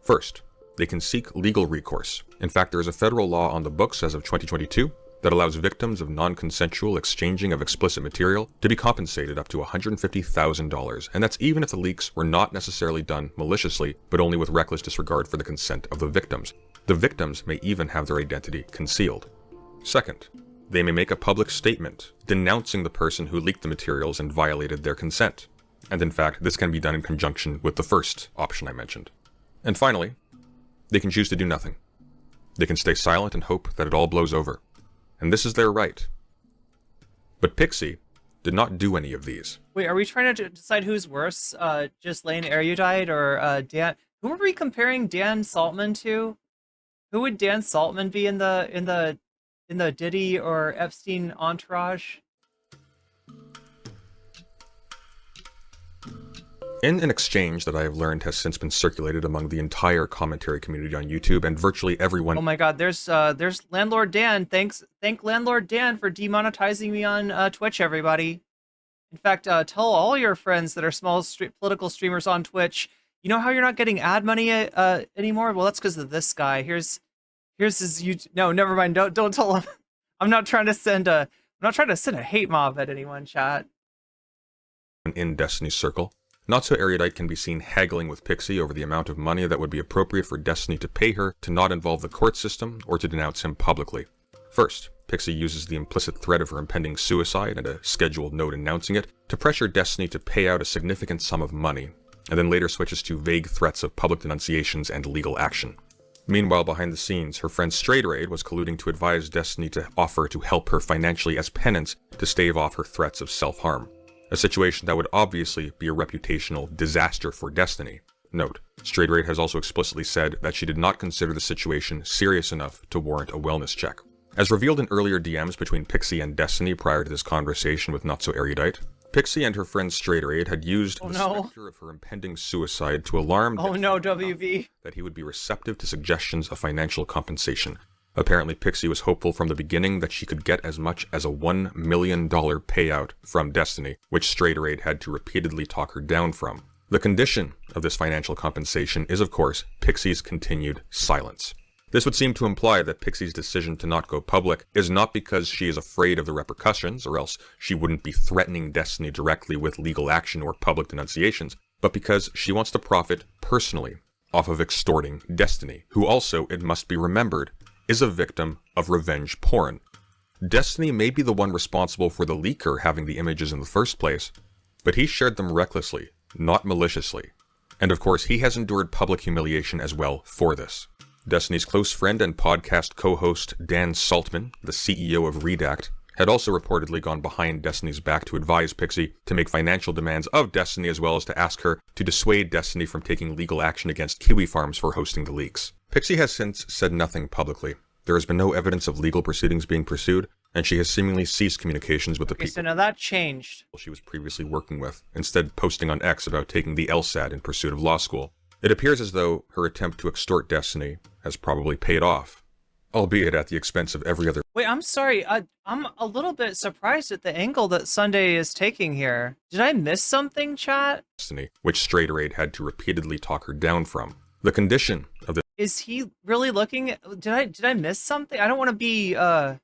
First, they can seek legal recourse. In fact, there is a federal law on the books as of 2022 that allows victims of non-consensual exchanging of explicit material to be compensated up to $150,000, and that's even if the leaks were not necessarily done maliciously, but only with reckless disregard for the consent of the victims. The victims may even have their identity concealed. Second, they may make a public statement denouncing the person who leaked the materials and violated their consent. And in fact, this can be done in conjunction with the first option I mentioned. And finally, they can choose to do nothing. They can stay silent and hope that it all blows over. And this is their right. But Pixie did not do any of these. Wait, are we trying to decide who's worse? Just Lane Erudite or Dan? Who are we comparing Dan Saltman to? Who would Dan Saltman be in the Diddy or Epstein entourage? In an exchange that I have learned has since been circulated among the entire commentary community on YouTube and virtually everyone. Oh my God, there's Landlord Dan. Thank Landlord Dan for demonetizing me on Twitch, everybody. In fact, tell all your friends that are small political streamers on Twitch, you know how you're not getting ad money anymore? Well, that's because of this guy. Here's his YouTube. No, never mind. Don't tell him. I'm not trying to send a hate mob at anyone, chat. In Destiny's circle, Not So Erudite can be seen haggling with Pixie over the amount of money that would be appropriate for Destiny to pay her to not involve the court system or to denounce him publicly. First, Pixie uses the implicit threat of her impending suicide and a scheduled note announcing it to pressure Destiny to pay out a significant sum of money, and then later switches to vague threats of public denunciations and legal action. Meanwhile, behind the scenes, her friend Straighterade was colluding to advise Destiny to offer to help her financially as penance to stave off her threats of self-harm. A situation that would obviously be a reputational disaster for Destiny. Note, Straighterade has also explicitly said that she did not consider the situation serious enough to warrant a wellness check. As revealed in earlier DMs between Pixie and Destiny prior to this conversation with Not So Erudite, Pixie and her friend Straighterade had used the specter of her impending suicide to alarm WB that he would be receptive to suggestions of financial compensation. Apparently, Pixie was hopeful from the beginning that she could get as much as a $1 million payout from Destiny, which Straighterade had to repeatedly talk her down from. The condition of this financial compensation is, of course, Pixie's continued silence. This would seem to imply that Pixie's decision to not go public is not because she is afraid of the repercussions, or else she wouldn't be threatening Destiny directly with legal action or public denunciations, but because she wants to profit personally off of extorting Destiny, who also, it must be remembered, is a victim of revenge porn. Destiny may be the one responsible for the leaker having the images in the first place, but he shared them recklessly, not maliciously. And of course, he has endured public humiliation as well for this. Destiny's close friend and podcast co-host Dan Saltman, the CEO of Redact, had also reportedly gone behind Destiny's back to advise Pixie to make financial demands of Destiny as well as to ask her to dissuade Destiny from taking legal action against Kiwi Farms for hosting the leaks. Pixie has since said nothing publicly. There has been no evidence of legal proceedings being pursued, and she has seemingly ceased communications with the people so now that changed. She was previously working with, instead posting on X about taking the LSAT in pursuit of law school. It appears as though her attempt to extort Destiny has probably paid off, albeit at the expense of every other. Wait, I'm sorry. I'm a little bit surprised at the angle that Sunday is taking here. Did I miss something, chat? Destiny, which Straighterade had to repeatedly talk her down from. The condition of the Is he really looking at, did I miss something? I don't want to be I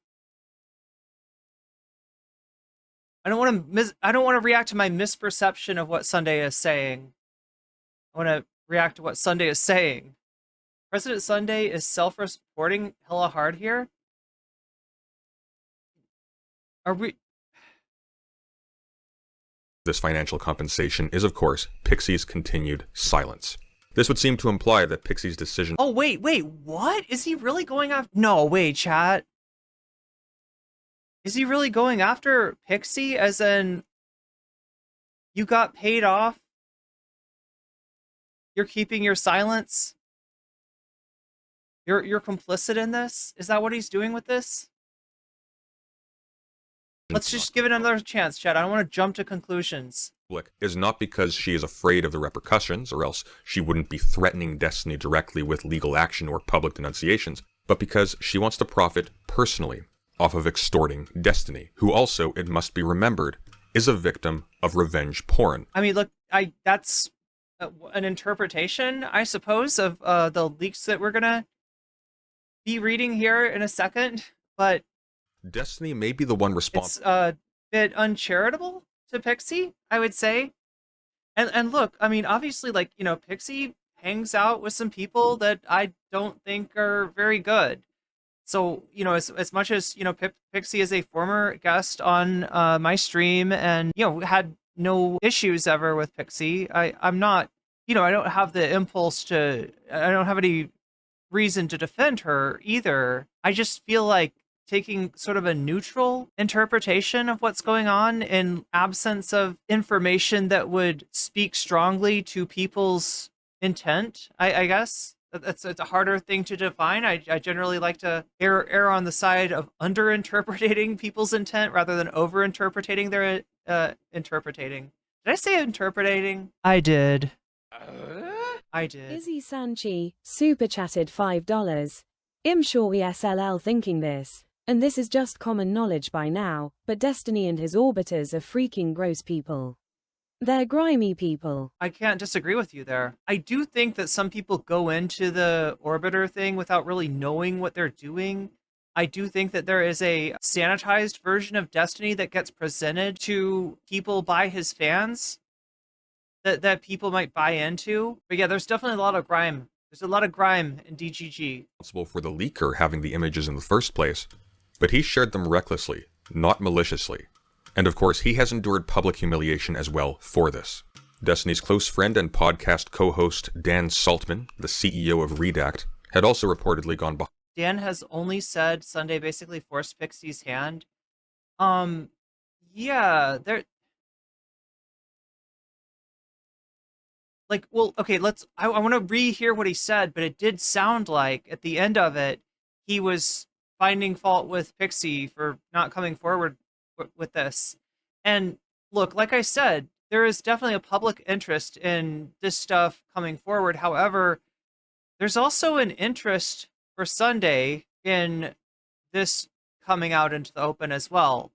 don't want to react to my misperception of what Sunday is saying. I want to react to what Sunday is saying. President Sunday is self-reporting hella hard here. Are we... This financial compensation is, of course, Pixie's continued silence. This would seem to imply that Pixie's decision... Oh, wait, what? Is he really going after... No, wait, chat. Is he really going after Pixie as in... You got paid off? You're keeping your silence? You're complicit in this? Is that what he's doing with this? Let's just give it another chance, chat. I don't want to jump to conclusions. Is not because she is afraid of the repercussions, or else she wouldn't be threatening Destiny directly with legal action or public denunciations, but because she wants to profit personally off of extorting Destiny, who also, it must be remembered, is a victim of revenge porn. I mean, look, that's an interpretation, I suppose, of the leaks that we're gonna be reading here in a second, but Destiny may be the one responsible. It's a bit uncharitable to Pixie, I would say. And look, I mean, obviously, like, you know, Pixie hangs out with some people that I don't think are very good. So, you know, as much as, you know, Pixie is a former guest on my stream and, you know, had no issues ever with Pixie, I'm not, you know, I don't have the impulse to, I don't have any reason to defend her either. I just feel like taking sort of a neutral interpretation of what's going on in absence of information that would speak strongly to people's intent, I guess. It's a harder thing to define. I generally like to err on the side of under-interpreting people's intent rather than over-interpreting their interpreting. Did I say interpreting? I did. I did. Izzy Sanchi, super chatted $5. I'm sure we SLL thinking this, and this is just common knowledge by now, but Destiny and his orbiters are freaking gross people. They're grimy people. I can't disagree with you there. I do think that some people go into the orbiter thing without really knowing what they're doing. I do think that there is a sanitized version of Destiny that gets presented to people by his fans that people might buy into. But yeah, there's definitely a lot of grime. There's a lot of grime in DGG. Responsible for the leaker having the images in the first place, but he shared them recklessly, not maliciously. And of course, he has endured public humiliation as well for this. Destiny's close friend and podcast co-host Dan Saltman, the CEO of Redact, had also reportedly gone behind. Dan has only said Sunday basically forced Pixie's hand. Yeah, there... Like, well, okay, I want to rehear what he said, but it did sound like, at the end of it, he was finding fault with Pixie for not coming forward with this. And look, like I said, there is definitely a public interest in this stuff coming forward. However, there's also an interest for Sunday in this coming out into the open as well.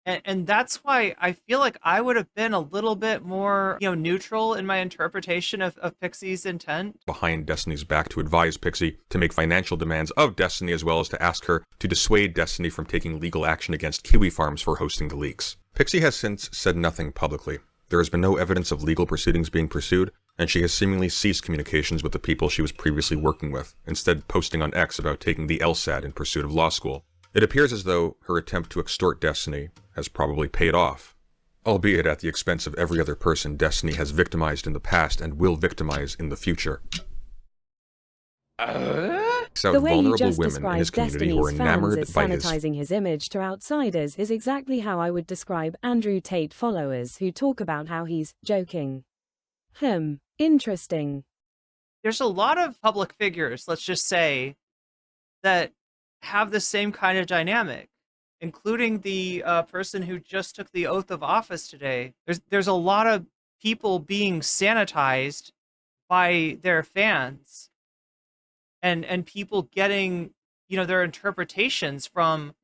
And that's why I feel like I would have been a little bit more, you know, neutral in my interpretation of Pixie's intent. Behind Destiny's back to advise Pixie to make financial demands of Destiny, as well as to ask her to dissuade Destiny from taking legal action against Kiwi Farms for hosting the leaks. Pixie has since said nothing publicly. There has been no evidence of legal proceedings being pursued, and she has seemingly ceased communications with the people she was previously working with, instead posting on X about taking the LSAT in pursuit of law school. It appears as though her attempt to extort Destiny has probably paid off, albeit at the expense of every other person Destiny has victimized in the past and will victimize in the future. The way you just described Destiny's fans as sanitizing his image to outsiders is exactly how I would describe Andrew Tate followers who talk about how he's joking. Interesting. There's a lot of public figures, let's just say, that have the same kind of dynamic, including the person who just took the oath of office today. There's a lot of people being sanitized by their fans, and people getting, you know, their interpretations from,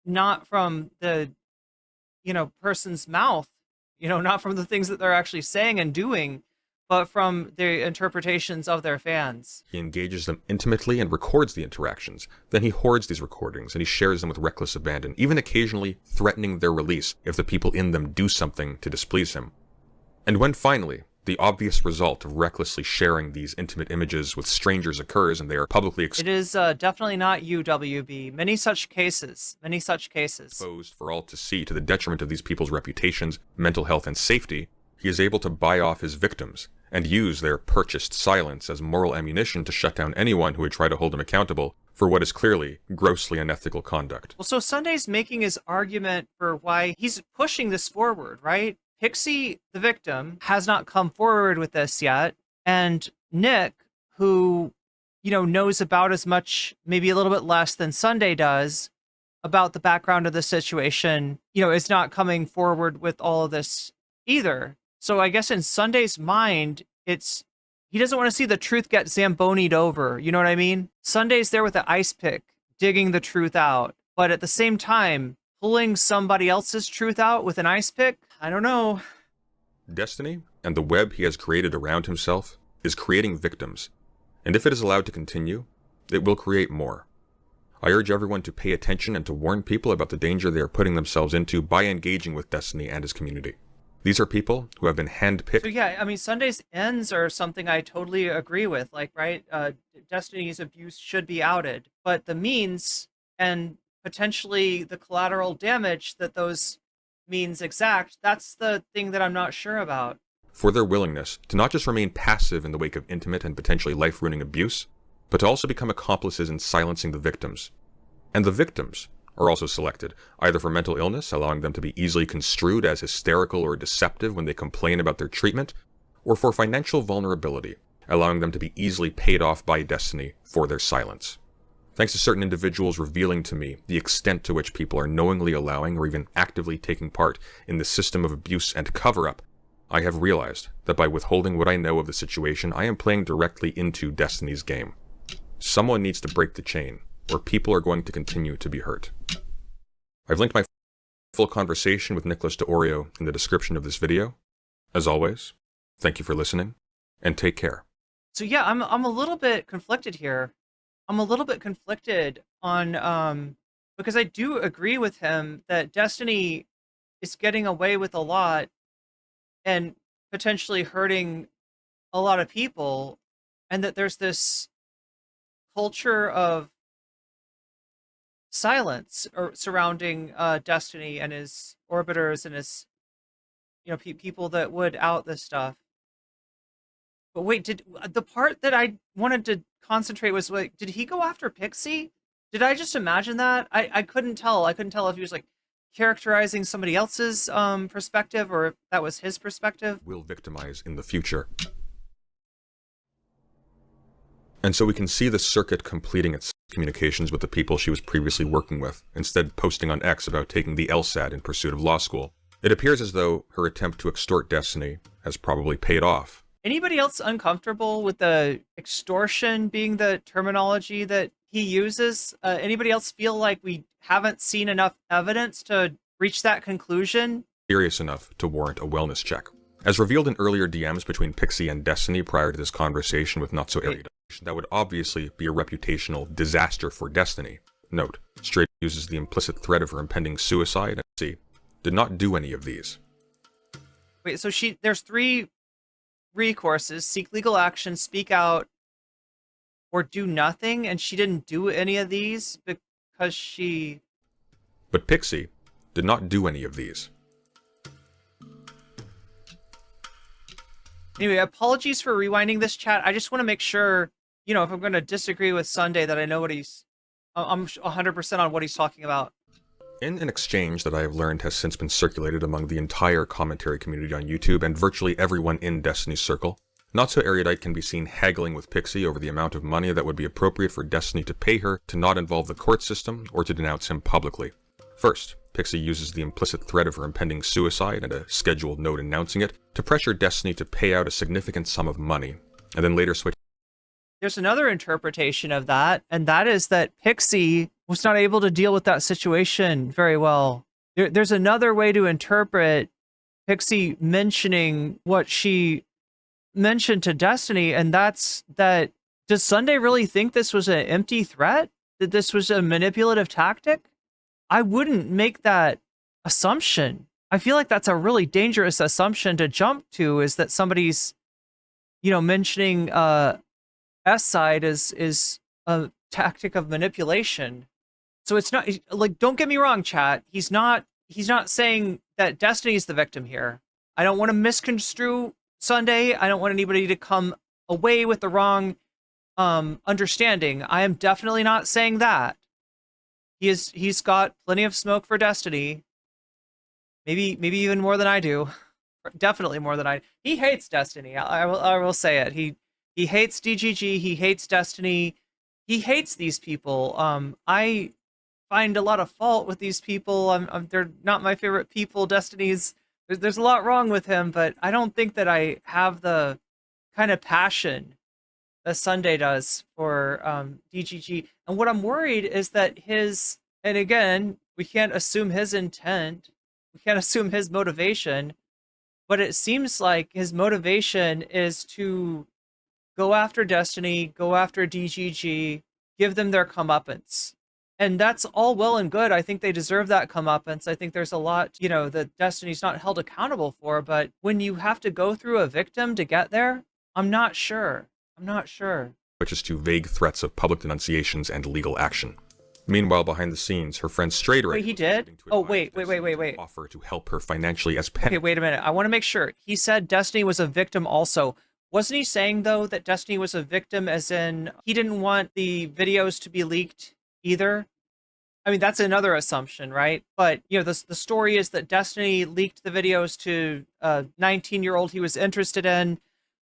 not from the, you know, person's mouth, you know, not from the things that they're actually saying and doing, but from the interpretations of their fans. He engages them intimately and records the interactions. Then he hoards these recordings and he shares them with reckless abandon, even occasionally threatening their release if the people in them do something to displease him. And when finally The obvious result of recklessly sharing these intimate images with strangers occurs, and they are publicly It is definitely not UWB. Many such cases. Many such cases. exposed for all to see to the detriment of these people's reputations, mental health, and safety. He is able to buy off his victims and use their purchased silence as moral ammunition to shut down anyone who would try to hold him accountable for what is clearly grossly unethical conduct. Well, so Sunday's making his argument for why he's pushing this forward, right? Pixie, the victim, has not come forward with this yet. And Nick, who, knows about as much, maybe a little bit less than Sunday does about the background of the situation, is not coming forward with all of this either. So I guess in Sunday's mind, he doesn't want to see the truth get zambonied over. You know what I mean? Sunday's there with an ice pick, digging the truth out. But at the same time, pulling somebody else's truth out with an ice pick? I don't know. Destiny, and the web he has created around himself, is creating victims. And if it is allowed to continue, it will create more. I urge everyone to pay attention and to warn people about the danger they are putting themselves into by engaging with Destiny and his community. These are people who have been handpicked. So yeah, I mean, Sunday's ends are something I totally agree with. Like, right, Destiny's abuse should be outed. But the means and potentially the collateral damage that those means exact, that's the thing that I'm not sure about. For their willingness to not just remain passive in the wake of intimate and potentially life-ruining abuse, but to also become accomplices in silencing the victims. And the victims are also selected, either for mental illness, allowing them to be easily construed as hysterical or deceptive when they complain about their treatment, or for financial vulnerability, allowing them to be easily paid off by Destiny for their silence. Thanks to certain individuals revealing to me the extent to which people are knowingly allowing or even actively taking part in the system of abuse and cover-up, I have realized that by withholding what I know of the situation, I am playing directly into Destiny's game. Someone needs to break the chain, or people are going to continue to be hurt. I've linked my full conversation with NIcholas DeOrio in the description of this video. As always, thank you for listening, and take care. So yeah, I'm a little bit conflicted here. I'm a little bit conflicted on because I do agree with him that Destiny is getting away with a lot and potentially hurting a lot of people, and that there's this culture of silence surrounding Destiny and his orbiters and his people that would out this stuff. But wait, did the part that I wanted to concentrate was like, did he go after Pixie? Did I just imagine that? I couldn't tell. I couldn't tell if he was like characterizing somebody else's perspective or if that was his perspective. Will victimize in the future. And so we can see the circuit completing its communications with the people she was previously working with, instead posting on X about taking the LSAT in pursuit of law school. It appears as though her attempt to extort Destiny has probably paid off. Anybody else uncomfortable with the extortion being the terminology that he uses? Anybody else feel like we haven't seen enough evidence to reach that conclusion? Serious enough to warrant a wellness check. As revealed in earlier DMs between Pixie and Destiny prior to this conversation with Not So Erudite, that would obviously be a reputational disaster for Destiny. Note, Straight uses the implicit threat of her impending suicide, and Pixie did not do any of these. Wait, so there's 3 recourses: seek legal action, speak out, or do nothing, and she didn't do any of these because she... But Pixie did not do any of these. Anyway, apologies for rewinding this chat. I just want to make sure, if I'm going to disagree with Sunday, that I know what I'm 100% on what he's talking about. In an exchange that I have learned has since been circulated among the entire commentary community on YouTube and virtually everyone in Destiny's circle, Not So Erudite can be seen haggling with Pixie over the amount of money that would be appropriate for Destiny to pay her to not involve the court system or to denounce him publicly. First, Pixie uses the implicit threat of her impending suicide and a scheduled note announcing it to pressure Destiny to pay out a significant sum of money, and then later switch. There's another interpretation of that, and that is that Pixie was not able to deal with that situation very well. There's another way to interpret Pixie mentioning what she mentioned to Destiny, and that's that, does Sunday really think this was an empty threat? That this was a manipulative tactic? I wouldn't make that assumption. I feel like that's a really dangerous assumption to jump to, is that somebody's mentioning S side is a tactic of manipulation. So it's not like, don't get me wrong, chat. He's not saying that Destiny is the victim here. I don't want to misconstrue Sunday. I don't want anybody to come away with the wrong understanding. I am definitely not saying that. He's got plenty of smoke for Destiny. Maybe even more than I do. Definitely more than I. He hates Destiny. I will say it. He hates DGG. He hates Destiny. He hates these people. I find a lot of fault with these people. They're not my favorite people. Destiny's there's a lot wrong with him, but I don't think that I have the kind of passion that Sunday does for DGG. And what I'm worried is that and again, we can't assume his intent. We can't assume his motivation, but it seems like his motivation is to go after Destiny, go after DGG, give them their comeuppance. And that's all well and good. I think they deserve that comeuppance. I think there's a lot, that Destiny's not held accountable for, but when you have to go through a victim to get there, I'm not sure. Which is to vague threats of public denunciations and legal action. Meanwhile, behind the scenes, her friend Strader... Wait, he did? Oh, wait. ...offer to help her financially as Okay, wait a minute. I want to make sure. He said Destiny was a victim also. Wasn't he saying, though, that Destiny was a victim as in he didn't want the videos to be leaked either? I mean, that's another assumption, right? But, the story is that Destiny leaked the videos to a 19-year-old he was interested in,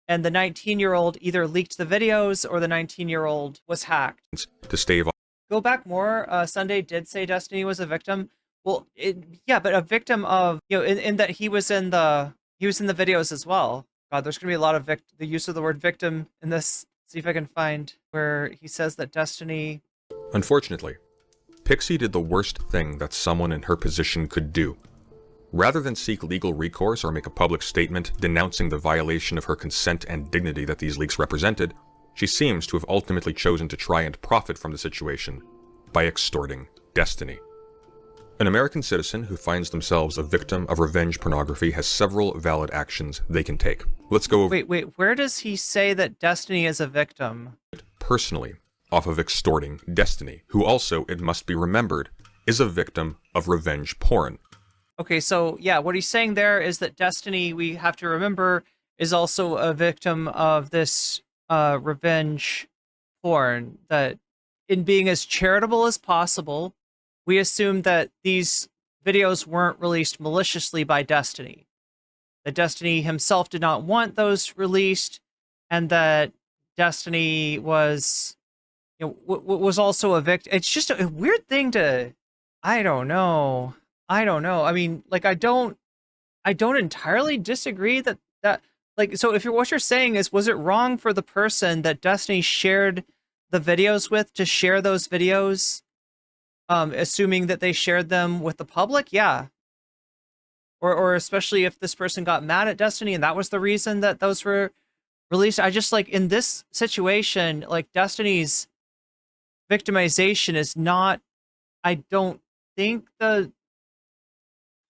and the 19-year-old either leaked the videos or the 19-year-old was hacked. To stave off. Go back more. Sunday did say Destiny was a victim. Well, yeah, but a victim of, in that he was in the videos as well. God, there's gonna be a lot of the use of the word victim in this. See if I can find where he says that Destiny. Unfortunately, Pixie did the worst thing that someone in her position could do. Rather than seek legal recourse or make a public statement denouncing the violation of her consent and dignity that these leaks represented, she seems to have ultimately chosen to try and profit from the situation by extorting Destiny. An American citizen who finds themselves a victim of revenge pornography has several valid actions they can take. Let's go over... Wait, where does he say that Destiny is a victim? Personally, off of extorting Destiny, who also, it must be remembered, is a victim of revenge porn. Okay, so yeah, what he's saying there is that Destiny, we have to remember, is also a victim of this revenge porn, that in being as charitable as possible, we assume that these videos weren't released maliciously by Destiny. That Destiny himself did not want those released, and that Destiny was, was also a victim. It's just a weird thing to, I don't know. I mean, like, I don't entirely disagree that like, so if what you're saying is, was it wrong for the person that Destiny shared the videos with to share those videos, assuming that they shared them with the public? Yeah. Or especially if this person got mad at Destiny and that was the reason that those were released. I just, like, in this situation, like, Destiny's victimization is not, I don't think, the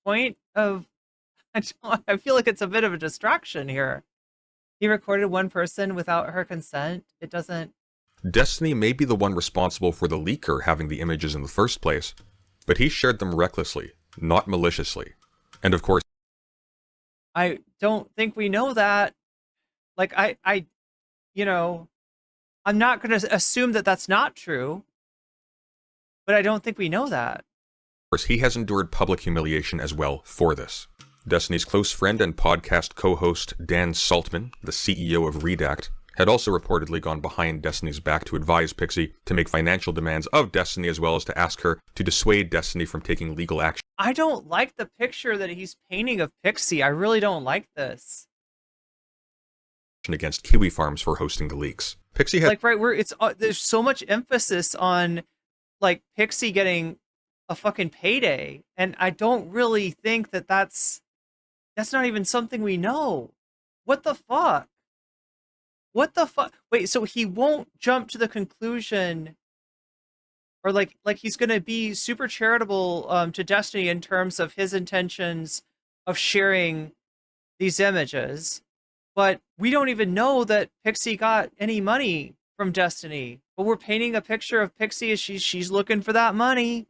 point of, I feel like it's a bit of a distraction here. He recorded one person without her consent. It doesn't... Destiny may be the one responsible for the leaker having the images in the first place, but he shared them recklessly, not maliciously. And of course... I don't think we know that. Like, I'm not going to assume that that's not true, but I don't think we know that. Of course, he has endured public humiliation as well for this. Destiny's close friend and podcast co-host Dan Saltman, the CEO of Redact, had also reportedly gone behind Destiny's back to advise Pixie to make financial demands of Destiny, as well as to ask her to dissuade Destiny from taking legal action. I don't like the picture that he's painting of Pixie. I really don't like this. Against Kiwi Farms for hosting the leaks. Pixie had... Like, right, there's so much emphasis on, like, Pixie getting a fucking payday, and I don't really think that that's not even something we know. What the fuck? What the fuck? Wait, so he won't jump to the conclusion, or like he's gonna be super charitable to Destiny in terms of his intentions of sharing these images, But we don't even know that Pixie got any money from Destiny. But we're painting a picture of Pixie as she's looking for that money.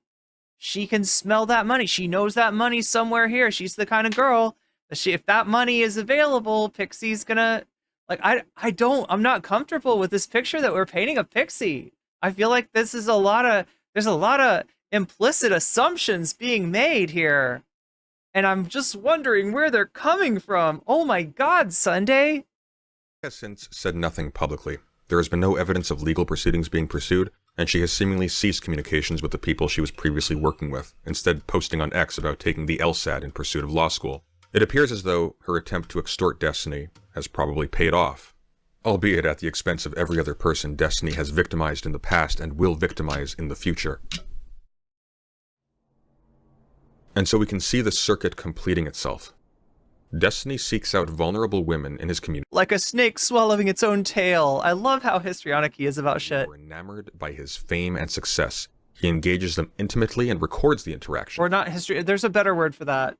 She can smell that money. She knows that money's somewhere here. She's the kind of girl that if that money is available, Pixie's gonna, like, I'm not comfortable with this picture that we're painting of Pixie. I feel like there's a lot of implicit assumptions being made here. And I'm just wondering where they're coming from. Oh my God, Sunday. Has since said nothing publicly. There has been no evidence of legal proceedings being pursued, and she has seemingly ceased communications with the people she was previously working with, instead posting on X about taking the LSAT in pursuit of law school. It appears as though her attempt to extort Destiny has probably paid off, albeit at the expense of every other person Destiny has victimized in the past and will victimize in the future. And so we can see the circuit completing itself. Destiny seeks out vulnerable women in his community. Like a snake swallowing its own tail. I love how histrionic he is about shit. Who are enamored by his fame and success. He engages them intimately and records the interaction. Or not history. There's a better word for that.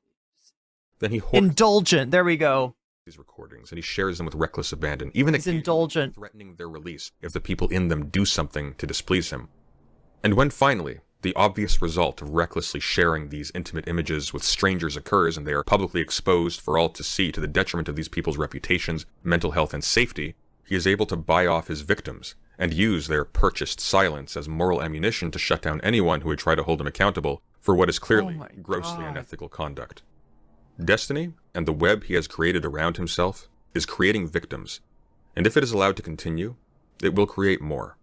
Then he indulgent. There we go. These recordings, and he shares them with reckless abandon, even indulgent, threatening their release if the people in them do something to displease him. And when finally the obvious result of recklessly sharing these intimate images with strangers occurs and they are publicly exposed for all to see to the detriment of these people's reputations, mental health, and safety, he is able to buy off his victims and use their purchased silence as moral ammunition to shut down anyone who would try to hold him accountable for what is clearly grossly unethical conduct. Destiny, and the web he has created around himself, is creating victims, and if it is allowed to continue, it will create more.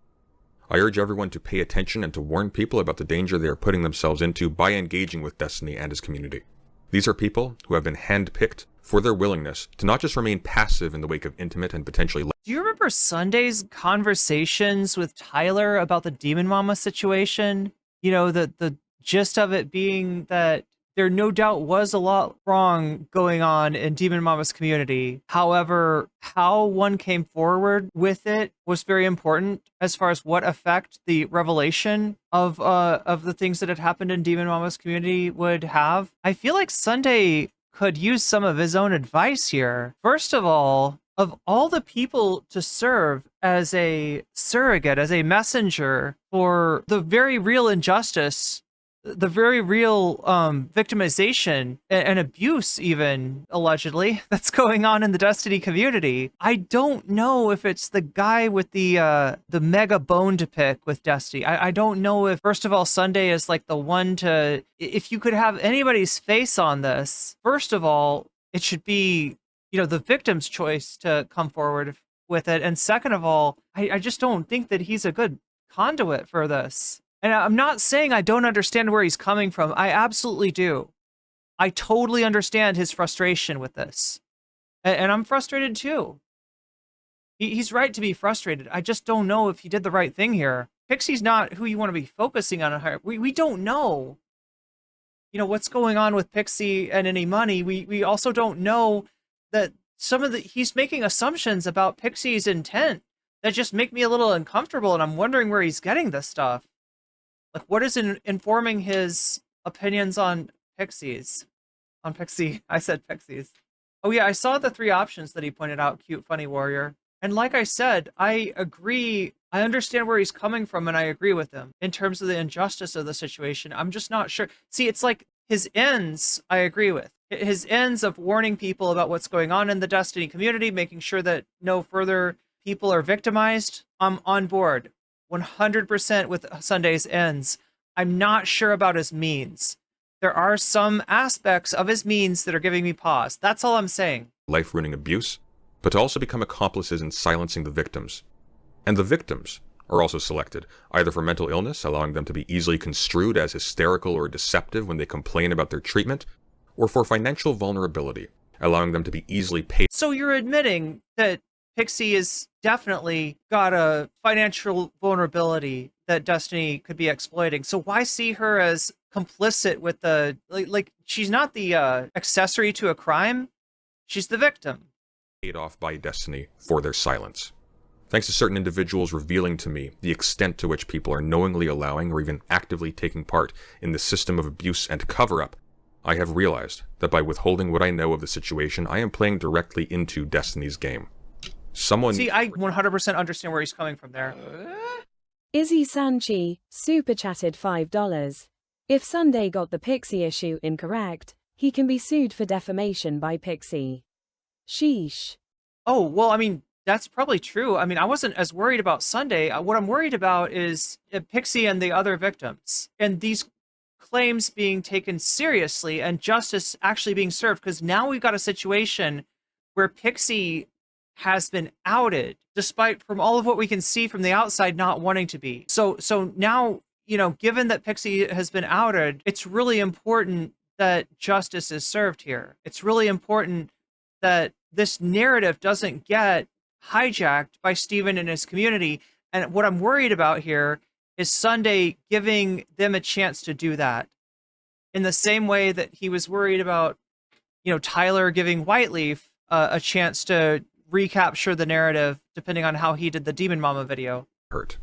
I urge everyone to pay attention and to warn people about the danger they are putting themselves into by engaging with Destiny and his community. These are people who have been handpicked for their willingness to not just remain passive in the wake of intimate and potentially... Do you remember Sunday's conversations with Tyler about the Demon Mama situation? You know, the gist of it being that there no doubt was a lot wrong going on in Demon Mama's community. However, how one came forward with it was very important as far as what effect the revelation of the things that had happened in Demon Mama's community would have. I feel like Sunday could use some of his own advice here. First of all the people to serve as a surrogate, as a messenger for the very real injustice, the very real victimization and abuse, even allegedly, that's going on in the Destiny community. I don't know if it's the guy with the mega bone to pick with Destiny. I don't know if, first of all, Sunday is like the one to, if you could have anybody's face on this, first of all, it should be, you know, the victim's choice to come forward with it. And second of all, I just don't think that he's a good conduit for this. And I'm not saying I don't understand where he's coming from. I absolutely do. I totally understand his frustration with this. And I'm frustrated too. He's right to be frustrated. I just don't know if he did the right thing here. Pixie's not who you want to be focusing on. We don't know, you know, what's going on with Pixie and any money. We also don't know that he's making assumptions about Pixie's intent that just make me a little uncomfortable, and I'm wondering where he's getting this stuff. Like, what is informing his opinions on Pixies? On Pixie. I said Pixies. Oh yeah, I saw the 3 options that he pointed out, cute, funny warrior. And like I said, I agree. I understand where he's coming from, and I agree with him in terms of the injustice of the situation. I'm just not sure. See, it's like his ends, I agree with. His ends of warning people about what's going on in the Destiny community, making sure that no further people are victimized. I'm on board 100% with Sunday's ends. I'm not sure about his means. There are some aspects of his means that are giving me pause. That's all I'm saying. Life-ruining abuse, but to also become accomplices in silencing the victims. And the victims are also selected, either for mental illness, allowing them to be easily construed as hysterical or deceptive when they complain about their treatment, or for financial vulnerability, allowing them to be easily paid. So you're admitting that Pixie has definitely got a financial vulnerability that Destiny could be exploiting. So why see her as complicit with the, like she's not the accessory to a crime, she's the victim. Paid off by Destiny for their silence. Thanks to certain individuals revealing to me the extent to which people are knowingly allowing or even actively taking part in the system of abuse and cover-up, I have realized that by withholding what I know of the situation, I am playing directly into Destiny's game. See, I 100% understand where he's coming from there. Izzy Sanchi, super chatted $5. If Sunday got the Pixie issue incorrect, he can be sued for defamation by Pixie. Sheesh. Oh, well, I mean, that's probably true. I mean, I wasn't as worried about Sunday. What I'm worried about is Pixie and the other victims, and these claims being taken seriously and justice actually being served, because now we've got a situation where Pixie has been outed, despite from all of what we can see from the outside not wanting to be. So now, you know, given that Pixie has been outed, it's really important that justice is served here. It's really important that this narrative doesn't get hijacked by Steven and his community. And what I'm worried about here is Sunday giving them a chance to do that in the same way that he was worried about, you know, Tyler giving Whiteleaf a chance to recapture the narrative, depending on how he did the Demon Mama video. Hurt.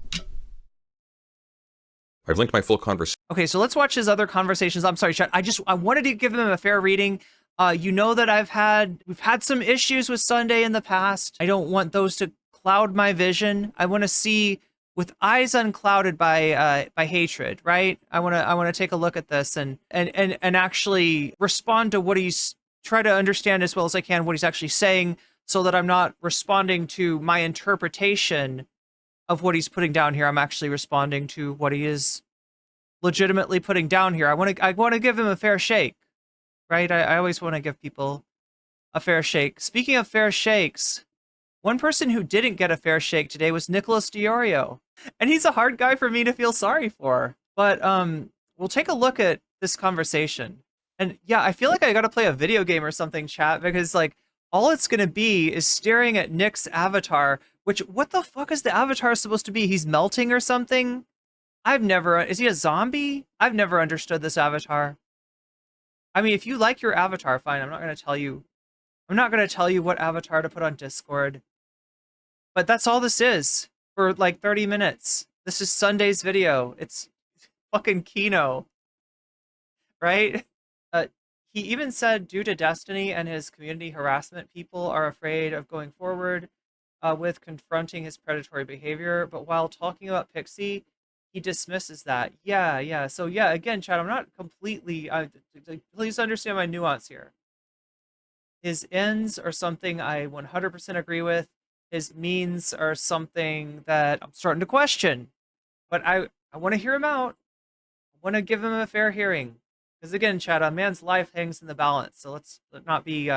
I've linked my full conversation. Okay, so let's watch his other conversations. I'm sorry, Chet. I wanted to give him a fair reading. You know that we've had some issues with Sunday in the past. I don't want those to cloud my vision. I want to see with eyes unclouded by hatred, right? I want to take a look at this and actually respond to what he's try to understand as well as I can what he's actually saying, so that I'm not responding to my interpretation of what he's putting down here. I'm actually responding to what he is legitimately putting down here. I want to give him a fair shake, right? I always want to give people a fair shake. Speaking of fair shakes, one person who didn't get a fair shake today was NIcholas DeOrio, and he's a hard guy for me to feel sorry for. But we'll take a look at this conversation. And yeah, I feel like I got to play a video game or something, chat, because like all it's going to be is staring at Nick's avatar, which, what the fuck is the avatar supposed to be? He's melting or something? Is he a zombie? I've never understood this avatar. I mean, if you like your avatar, fine. I'm not going to tell you what avatar to put on Discord. But that's all this is for like 30 minutes. This is Sunday's video. It's fucking Kino. Right? He even said, due to Destiny and his community harassment, people are afraid of going forward with confronting his predatory behavior. But while talking about Pixie, he dismisses that. Yeah. So yeah, again, Chad, I'm not completely, please understand my nuance here. His ends are something I 100% agree with. His means are something that I'm starting to question. But I want to hear him out. I want to give him a fair hearing. Because again, Chad, a man's life hangs in the balance. So let's not be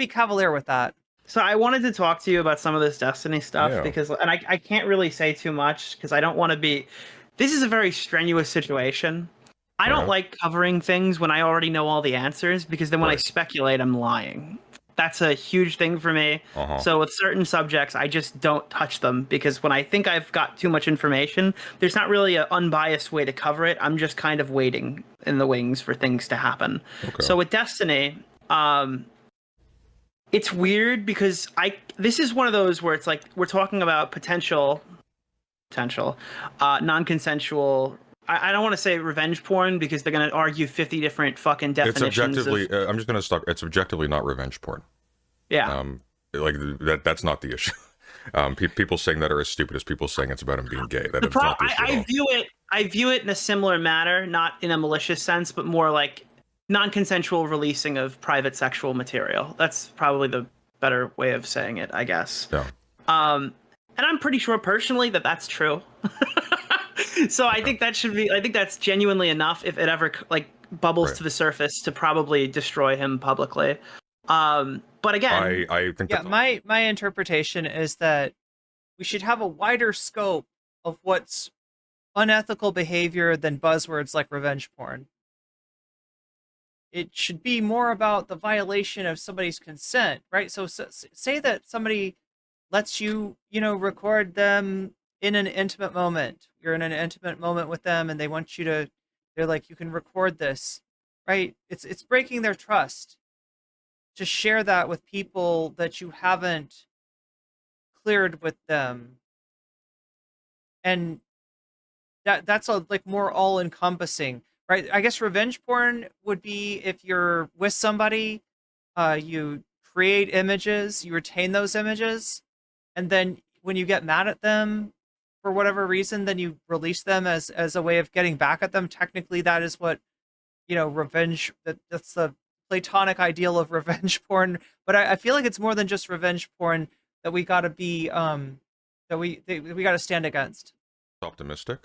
cavalier with that. So I wanted to talk to you about some of this Destiny stuff because, and I can't really say too much because I don't want to be. This is a very strenuous situation. I don't like covering things when I already know all the answers, because then when I speculate, I'm lying. That's a huge thing for me. So with certain subjects, I just don't touch them, because when I think I've got too much information, there's not really an unbiased way to cover it. I'm just kind of waiting in the wings for things to happen. So with Destiny, it's weird because this is one of those where it's like we're talking about potential non-consensual. I don't want to say revenge porn, because they're going to argue 50 different fucking definitions. It's objectively, I'm just going to stop. It's objectively not revenge porn. Yeah. Like that's not the issue. People saying that are as stupid as people saying it's about him being gay. I view it in a similar manner, not in a malicious sense, but more like non-consensual releasing of private sexual material. That's probably the better way of saying it, I guess. Yeah. And I'm pretty sure personally that that's true. So I think that's genuinely enough if it ever like bubbles to the surface to probably destroy him publicly. But again, I think my interpretation is that we should have a wider scope of what's unethical behavior than buzzwords like revenge porn. It should be more about the violation of somebody's consent, right? So say that somebody lets you, record them in an intimate moment. You're in an intimate moment with them and they want you to, they're like, you can record this, right? It's breaking their trust to share that with people that you haven't cleared with them. And that's a like more all encompassing. right? I guess revenge porn would be if you're with somebody, you create images, you retain those images, and then when you get mad at them for whatever reason, then you release them as a way of getting back at them. Technically, that is what, revenge. That's the platonic ideal of revenge porn. But I feel like it's more than just revenge porn that we gotta be that we gotta stand against. Optimistic.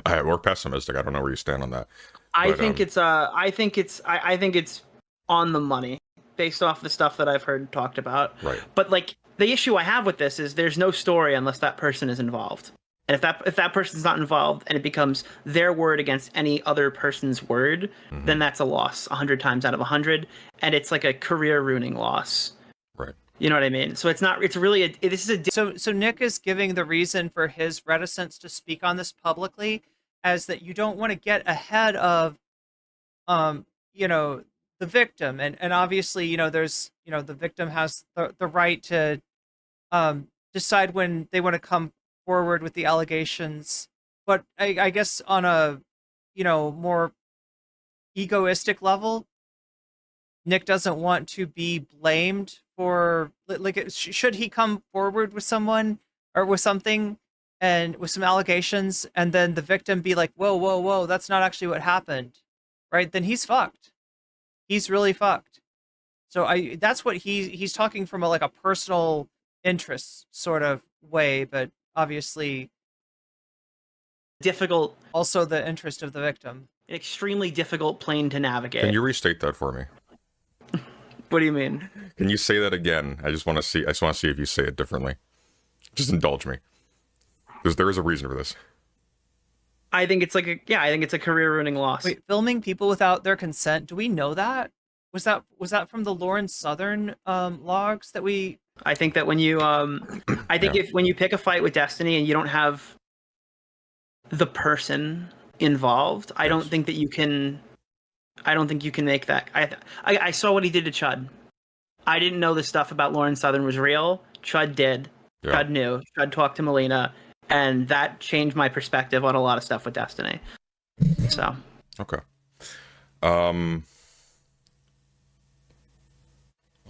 Or pessimistic. I don't know where you stand on that. I think it's on the money based off the stuff that I've heard talked about. Right. But like the issue I have with this is there's no story unless that person is involved. And if that person's not involved and it becomes their word against any other person's word, then that's a loss 100 times out of 100, and it's like a career ruining loss. Right. You know what I mean? So it's not. It's really. This is a. So Nick is giving the reason for his reticence to speak on this publicly as that you don't want to get ahead of, the victim, and obviously, there's, the victim has the right to, decide when they want to come forward with the allegations, but I guess on a, more egoistic level, Nick doesn't want to be blamed for, like, should he come forward with someone or with something and with some allegations and then the victim be like, whoa, that's not actually what happened, right? Then he's fucked. He's really fucked. So that's what he's talking from a personal interest sort of way, but obviously difficult, also the interest of the victim. An extremely difficult plane to navigate. Can you restate that for me? What do you mean? Can you say that again? I just want to see if you say it differently. Just indulge me. Because there is a reason for this. I think it's I think it's a career ruining loss. Wait, filming people without their consent, do we know that? Was that from the Lauren Southern logs that we... I think that when you when you pick a fight with Destiny and you don't have the person involved, I don't think you can make that. I saw what he did to Chud. I didn't know the stuff about Lauren Southern was real. Chud did. Yeah. Chud knew. Chud talked to Melina, and that changed my perspective on a lot of stuff with Destiny. So. Okay. All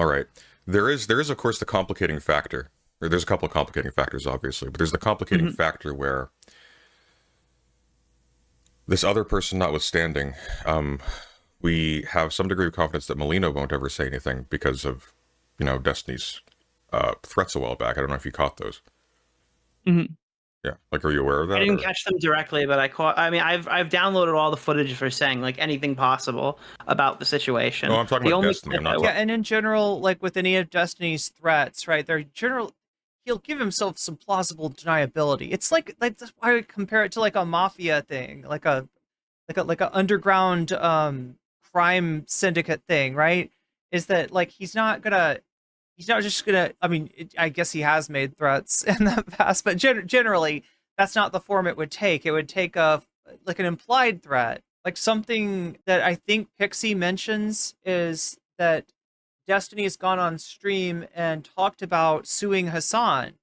right. There is of course the complicating factor. There's a couple of complicating factors, obviously, but there's the complicating factor where this other person notwithstanding, we have some degree of confidence that Melina won't ever say anything because of, Destiny's threats a while back. I don't know if you caught those. Mm-hmm. Yeah, are you aware of that? I didn't catch them directly, but I've downloaded all the footage for saying anything possible about the situation. No, I'm talking about Destiny. I'm not. Yeah, and in general, with any of Destiny's threats, right? He'll give himself some plausible deniability. It's like that's why I compare it to a mafia thing, like a underground crime syndicate thing, right? Is that he's not just gonna. I mean, I guess he has made threats in the past, but generally, that's not the form it would take. It would take an implied threat, something that I think Pixie mentions is that Destiny has gone on stream and talked about suing Hassan.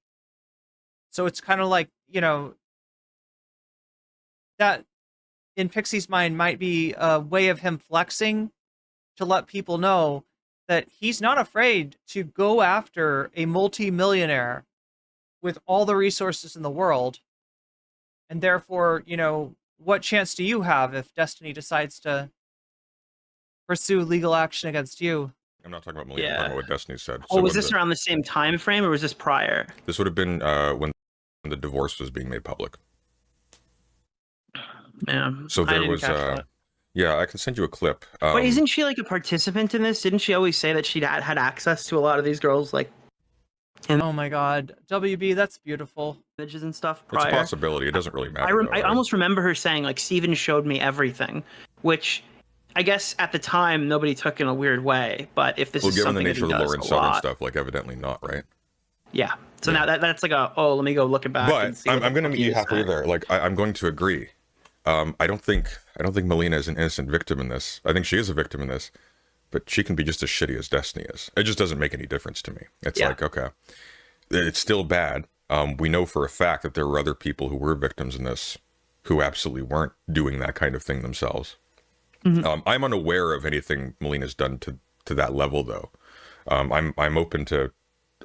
So it's kind of that in Pixie's mind might be a way of him flexing to let people know that he's not afraid to go after a multi-millionaire with all the resources in the world. And therefore, what chance do you have if Destiny decides to pursue legal action against you? I'm not talking about Melina. I'm talking about what Destiny said. Oh, was this around the same time frame, or was this prior? This would have been when the divorce was being made public. Yeah. So there was... Yeah, I can send you a clip. But isn't she a participant in this? Didn't she always say that she had access to a lot of these girls, Oh my God, WB, that's beautiful. Images and stuff prior. It's a possibility. It doesn't really matter. I almost remember her saying Steven showed me everything, which I guess at the time nobody took in a weird way. But if this is given something the nature that he of the does Lauren a Southern lot, stuff, evidently not, right? Yeah. So now that's let me go looking back. But and see I'm going to meet you halfway there. I'm going to agree. I don't think Melina is an innocent victim in this. I think she is a victim in this, but she can be just as shitty as Destiny is. It just doesn't make any difference to me. It's okay, it's still bad. We know for a fact that there were other people who were victims in this, who absolutely weren't doing that kind of thing themselves. I'm unaware of anything Melina's done to that level, though. I'm open to.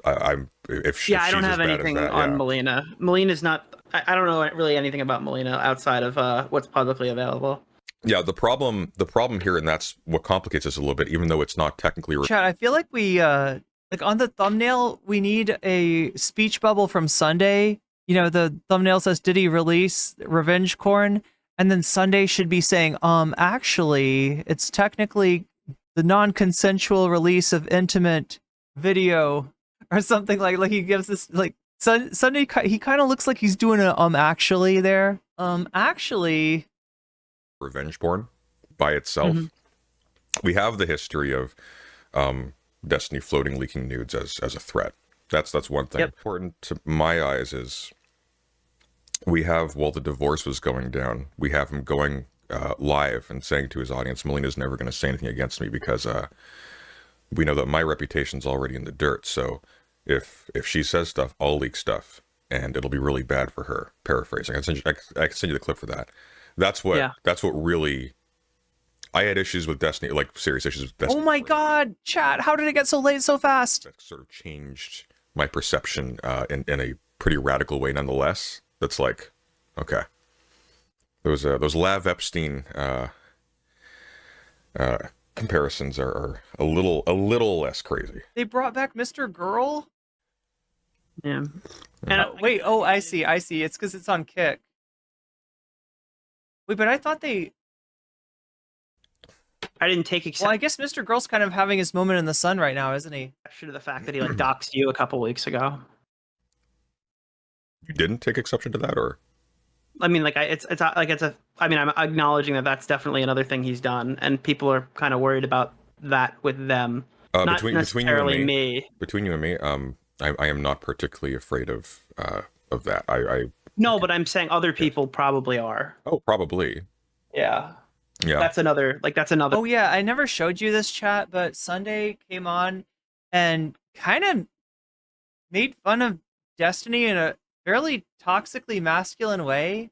I'm if Yeah, if I don't she's have as bad anything as that, on yeah. Melina. Melina's not. I don't know really anything about Melina outside of what's publicly available. Yeah, the problem here, and that's what complicates this a little bit, even though it's not technically. Chat, I feel like we like on the thumbnail we need a speech bubble from Sunday. You know, the thumbnail says, "Did he release Revenge Corn?" And then Sunday should be saying, actually, it's technically the non-consensual release of intimate video or something like he gives this like Sunday he kind of looks like he's doing a actually there. Actually Revenge porn by itself. We have the history of Destiny floating leaking nudes as a threat. That's one thing. Yep. Important to my eyes is we have, while the divorce was going down, we have him going live and saying to his audience, Melina's never going to say anything against me because we know that my reputation's already in the dirt. So if she says stuff, I'll leak stuff and it'll be really bad for her. Paraphrasing. I can send you the clip for that. That's what really. I had issues with Destiny, like serious issues with Destiny. Oh my god, chat, how did it get so late so fast? That sort of changed my perception in a pretty radical way nonetheless. That's like, okay. Those Lav Epstein comparisons are a little less crazy. They brought back Mr. Girl? Yeah. And wait, oh, I see. It's because it's on Kick. Wait, but I thought I didn't take exception. Well, I guess Mr. Girl's kind of having his moment in the sun right now, isn't he? To the fact that he like doxed you a couple weeks ago. You didn't take exception to that, or? I mean, like I mean, I'm acknowledging that that's definitely another thing he's done, and people are kind of worried about that with them. Not necessarily me. Between you and me, I am not particularly afraid of that. No, but I'm saying other people probably are. Oh, probably. Yeah. Yeah. That's another. Oh yeah, I never showed you this chat, but Sunday came on and kind of made fun of Destiny in a fairly toxically masculine way.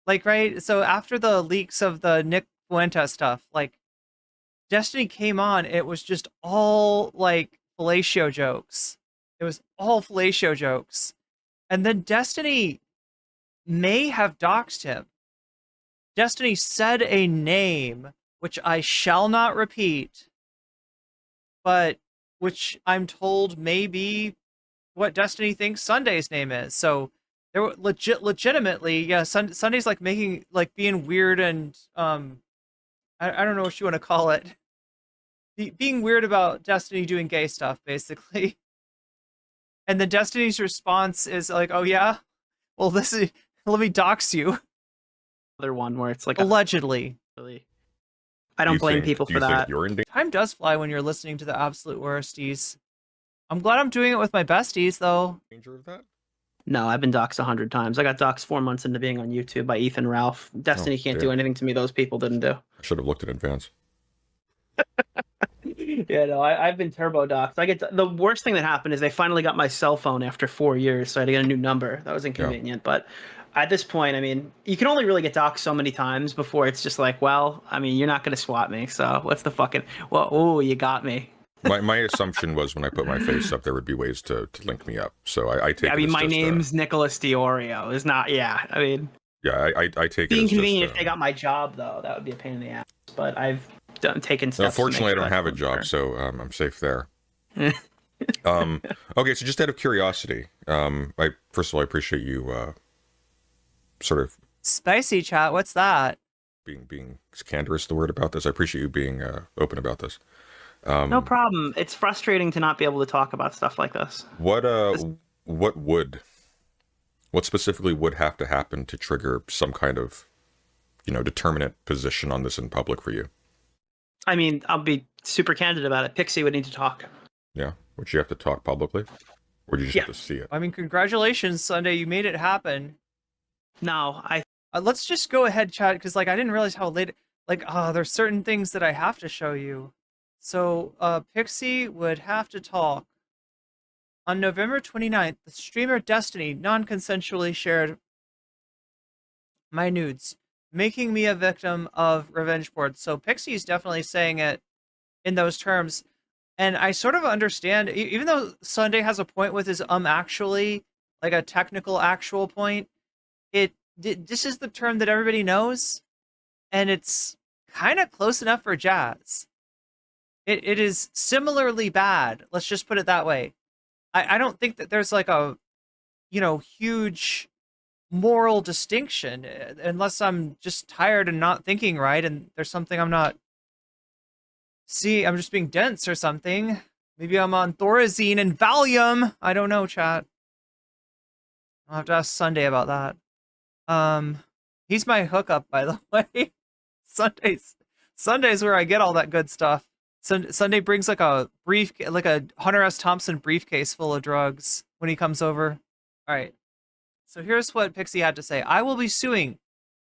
Like, right? So after the leaks of the Nick Fuentes stuff, like Destiny came on, it was just all like fellatio jokes. It was all fellatio jokes. And then Destiny may have doxed him. Destiny said a name, which I shall not repeat, but which I'm told may be what Destiny thinks Sunday's name is. So there were legitimately, yeah, Sunday's like being weird and I don't know what you want to call it. Being weird about Destiny doing gay stuff, basically. And then Destiny's response is like, "Oh yeah, well let me dox you." Other one where it's like allegedly. Really, I don't blame people for that. Time does fly when you're listening to the absolute worsties. I'm glad I'm doing it with my besties, though. Danger of that? No, I've been doxxed 100 times. I got doxxed 4 months into being on YouTube by Ethan Ralph. Destiny can't do anything to me those people didn't do. I should have looked in advance. Yeah, no, I've been turbo doxxed. The worst thing that happened is they finally got my cell phone after 4 years, so I had to get a new number. That was inconvenient, but at this point, I mean, you can only really get doxxed so many times before it's just like, well, I mean, you're not going to swat me, so what's the fucking... Well, oh, you got me. my assumption was when I put my face up, there would be ways to link me up. So I take. I mean, my name's NIcholas DeOrio. Is not. Yeah, I mean. Yeah, I take it. Be inconvenient if they got my job, though. That would be a pain in the ass. But I've taken steps. Fortunately, I don't have a job, so I'm safe there. Okay, so just out of curiosity, first of all, I appreciate you sort of spicy chat. What's that? Being candorous, the word about this. I appreciate you being open about this. No problem. It's frustrating to not be able to talk about stuff like this. What specifically would have to happen to trigger some kind of, determinate position on this in public for you? I mean, I'll be super candid about it. Pixie would need to talk. Yeah. Would you have to talk publicly? Or would you just have to see it? I mean, congratulations, Sunday. You made it happen. No, let's just go ahead, chat, because, I didn't realize how late... there's certain things that I have to show you. So, Pixie would have to talk. On November 29th, the streamer Destiny non-consensually shared my nudes, making me a victim of revenge porn. So Pixie's definitely saying it in those terms. And I sort of understand, even though Sunday has a point with his actually, like a technical actual point, this is the term that everybody knows, and it's kind of close enough for jazz. It is similarly bad. Let's just put it that way. I don't think that there's like a, huge moral distinction, unless I'm just tired and not thinking right, and there's something I'm not. See, I'm just being dense or something. Maybe I'm on Thorazine and Valium. I don't know, chat. I'll have to ask Sunday about that. He's my hookup, by the way. Sundays where I get all that good stuff. Sunday brings like a Hunter S. Thompson briefcase full of drugs when he comes over. All right. So here's what Pixie had to say. I will be suing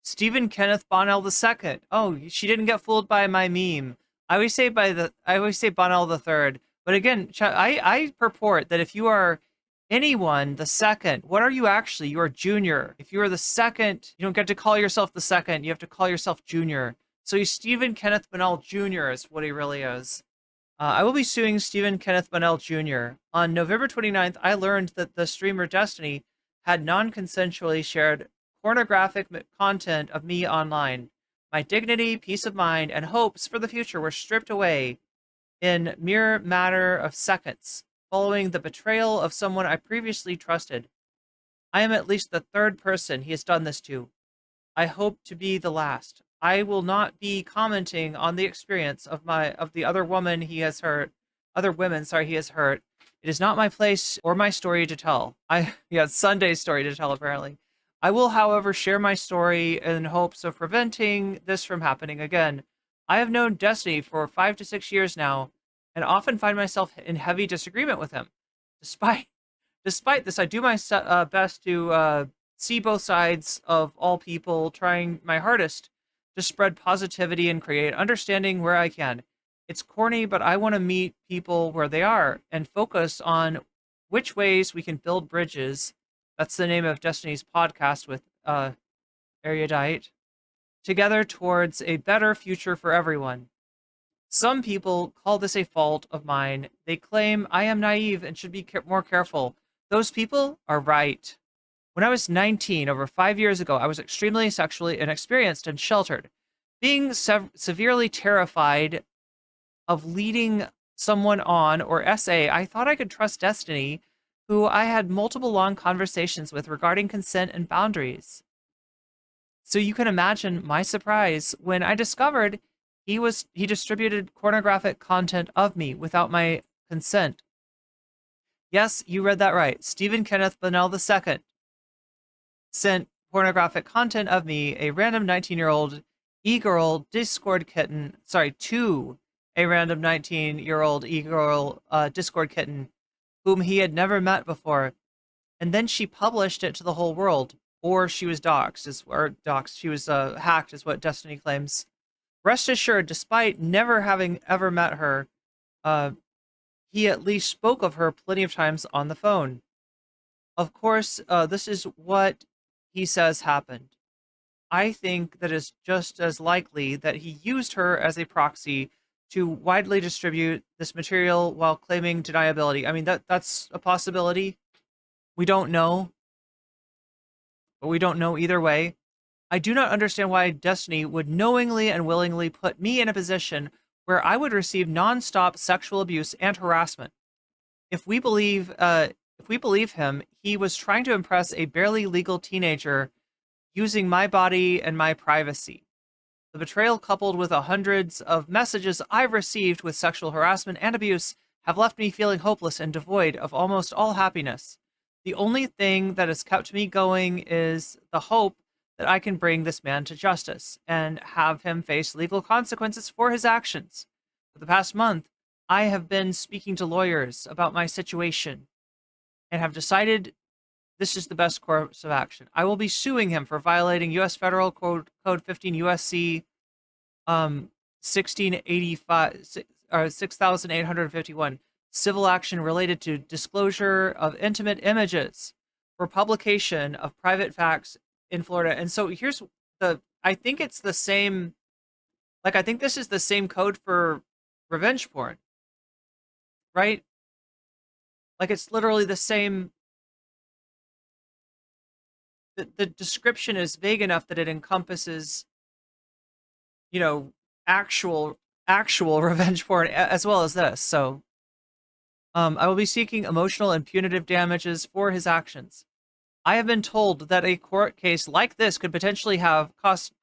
Stephen Kenneth Bonnell II. Oh, she didn't get fooled by my meme. I always say Bonnell III. But again, I purport that if you are anyone the second, what are you actually? You are junior. If you are the second, you don't get to call yourself the second. You have to call yourself junior. So he's Stephen Kenneth Bonnell Jr. is what he really is. I will be suing Stephen Kenneth Bonnell Jr. On November 29th, I learned that the streamer Destiny had non-consensually shared pornographic content of me online. My dignity, peace of mind, and hopes for the future were stripped away in mere matter of seconds, following the betrayal of someone I previously trusted. I am at least the third person he has done this to. I hope to be the last. I will not be commenting on the experience of the other women he has hurt. Other women, sorry, he has hurt. It is not my place or my story to tell. Sunday's story to tell, apparently. I will, however, share my story in hopes of preventing this from happening again. I have known Destiny for 5 to 6 years now, and often find myself in heavy disagreement with him. Despite this, I do my best to see both sides of all people, trying my hardest to spread positivity and create understanding where I can. It's corny, but I want to meet people where they are and focus on which ways we can build bridges. That's the name of Destiny's podcast with Erudite. Together towards a better future for everyone. Some people call this a fault of mine. They claim I am naive and should be more careful. Those people are right. When I was 19, over 5 years ago, I was extremely sexually inexperienced and sheltered. Being severely terrified of leading someone on, or SA, I thought I could trust Destiny, who I had multiple long conversations with regarding consent and boundaries. So you can imagine my surprise when I discovered he distributed pornographic content of me without my consent. Yes, you read that right. Stephen Kenneth Bonnell II sent pornographic content of me, a random 19-year-old e-girl Discord kitten, to a random 19-year-old e-girl Discord kitten whom he had never met before. And then she published it to the whole world. Or she was she was hacked is what Destiny claims. Rest assured, despite never having ever met her, he at least spoke of her plenty of times on the phone. Of course, this is what he says happened. I think that it's just as likely that he used her as a proxy to widely distribute this material while claiming deniability. I mean, that's a possibility. We don't know. But we don't know either way. I do not understand why Destiny would knowingly and willingly put me in a position where I would receive non-stop sexual abuse and harassment. If we believe him, he was trying to impress a barely legal teenager using my body and my privacy. The betrayal, coupled with the hundreds of messages I've received with sexual harassment and abuse, have left me feeling hopeless and devoid of almost all happiness. The only thing that has kept me going is the hope that I can bring this man to justice and have him face legal consequences for his actions. For the past month, I have been speaking to lawyers about my situation and have decided this is the best course of action. I will be suing him for violating U.S. Federal Code 15 U.S.C. 1685 or 6851. Civil action related to disclosure of intimate images for publication of private facts in Florida. And so here's I think it's the same. Like, I think this is the same code for revenge porn, right? Like, it's literally the same. The description is vague enough that it encompasses, you know, actual revenge porn as well as this. So, I will be seeking emotional and punitive damages for his actions. I have been told that a court case like this could potentially have cost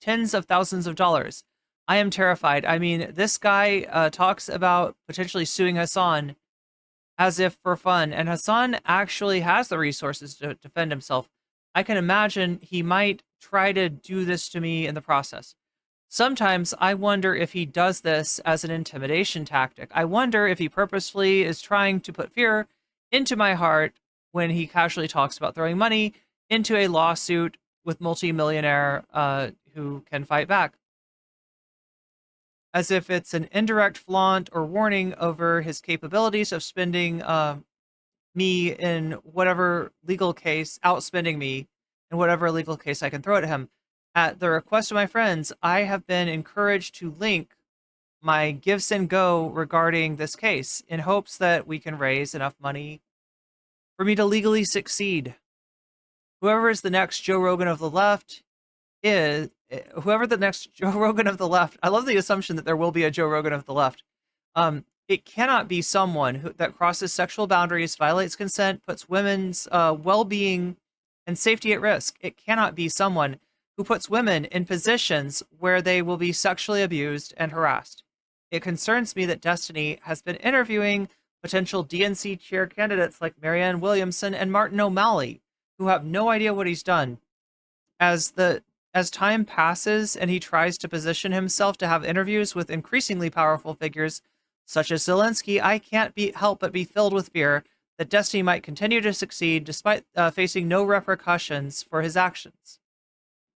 tens of thousands of dollars. I am terrified. I mean, this guy talks about potentially suing Hassan as if for fun, and Hassan actually has the resources to defend himself. I can imagine he might try to do this to me in the process. Sometimes I wonder if he does this as an intimidation tactic. I wonder if he purposefully is trying to put fear into my heart when he casually talks about throwing money into a lawsuit with multimillionaire who can fight back. As if it's an indirect flaunt or warning over his capabilities of spending me in whatever legal case, outspending me in whatever legal case I can throw at him. At the request of my friends, I have been encouraged to link my Give and Go regarding this case in hopes that we can raise enough money for me to legally succeed. Whoever is the next Joe Rogan of the left is whoever the next Joe Rogan of the left. I love the assumption that there will be a Joe Rogan of the left. It cannot be someone that crosses sexual boundaries, violates consent, puts women's well-being and safety at risk. It cannot be someone who puts women in positions where they will be sexually abused and harassed. It concerns me that Destiny has been interviewing potential DNC chair candidates like Marianne Williamson and Martin O'Malley, who have no idea what he's done. As time passes and he tries to position himself to have interviews with increasingly powerful figures such as Zelensky, I can't help but be filled with fear that Destiny might continue to succeed despite facing no repercussions for his actions.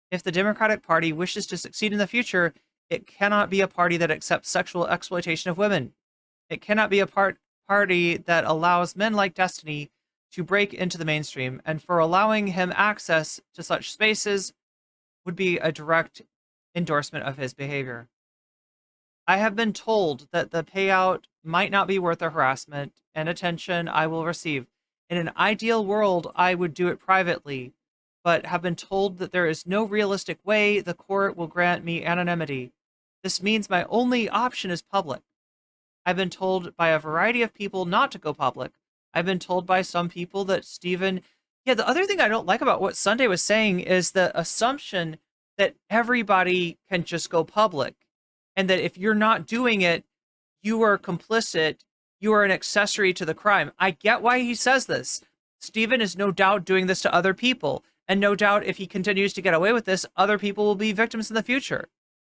If the Democratic Party wishes to succeed in the future, it cannot be a party that accepts sexual exploitation of women. It cannot be a party that allows men like Destiny to break into the mainstream, and for allowing him access to such spaces would be a direct endorsement of his behavior. I have been told that the payout might not be worth the harassment and attention I will receive. In an ideal world, I would do it privately, but have been told that there is no realistic way the court will grant me anonymity. This means my only option is public. I've been told by a variety of people not to go public. I've been told by some people that Stephen... Yeah, the other thing I don't like about what Sunday was saying is the assumption that everybody can just go public, and that if you're not doing it, you are complicit, you are an accessory to the crime. I get why he says this. Stephen is no doubt doing this to other people, and no doubt if he continues to get away with this, other people will be victims in the future.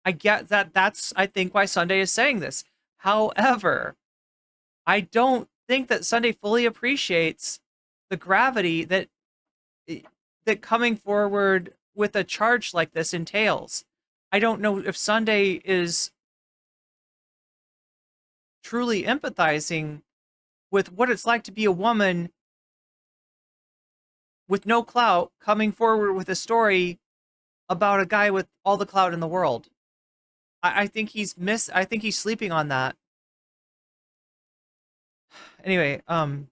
I get that. That's, I think, why Sunday is saying this. However, I don't think that Sunday fully appreciates the gravity that coming forward with a charge like this entails. I don't know if Sunday is truly empathizing with what it's like to be a woman with no clout coming forward with a story about a guy with all the clout in the world. I think he's sleeping on that. Anyway, I've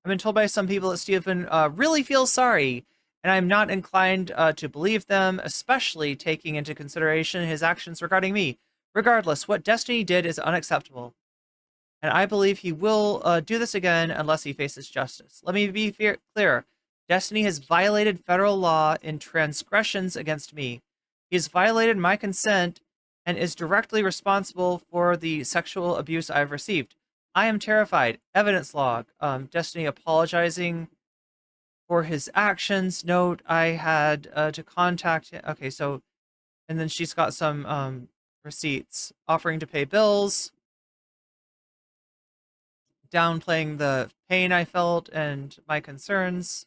been told by some people that Stephen really feels sorry, and I'm not inclined to believe them, especially taking into consideration his actions regarding me. Regardless, what Destiny did is unacceptable, and I believe he will do this again unless he faces justice. Let me be clear. Destiny has violated federal law in transgressions against me. He has violated my consent and is directly responsible for the sexual abuse I've received. I am terrified. Evidence log. Destiny apologizing for his actions. Note, I had to contact him. Okay, so, and then she's got some receipts. Offering to pay bills. Downplaying the pain I felt and my concerns.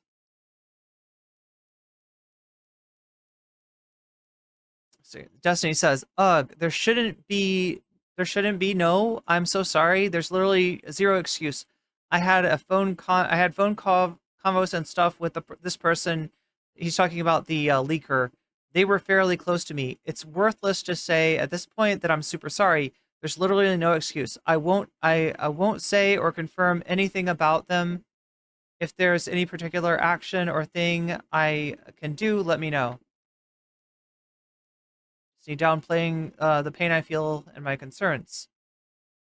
So Destiny says, ugh, there shouldn't be no, I'm so sorry. There's literally zero excuse. I had phone convos and stuff with this person. He's talking about the leaker they were fairly close to me. It's worthless to say at this point that I'm super sorry. There's literally no excuse. I won't say or confirm anything about them. If there's any particular action or thing I can do, let me know. See, downplaying the pain I feel and my concerns.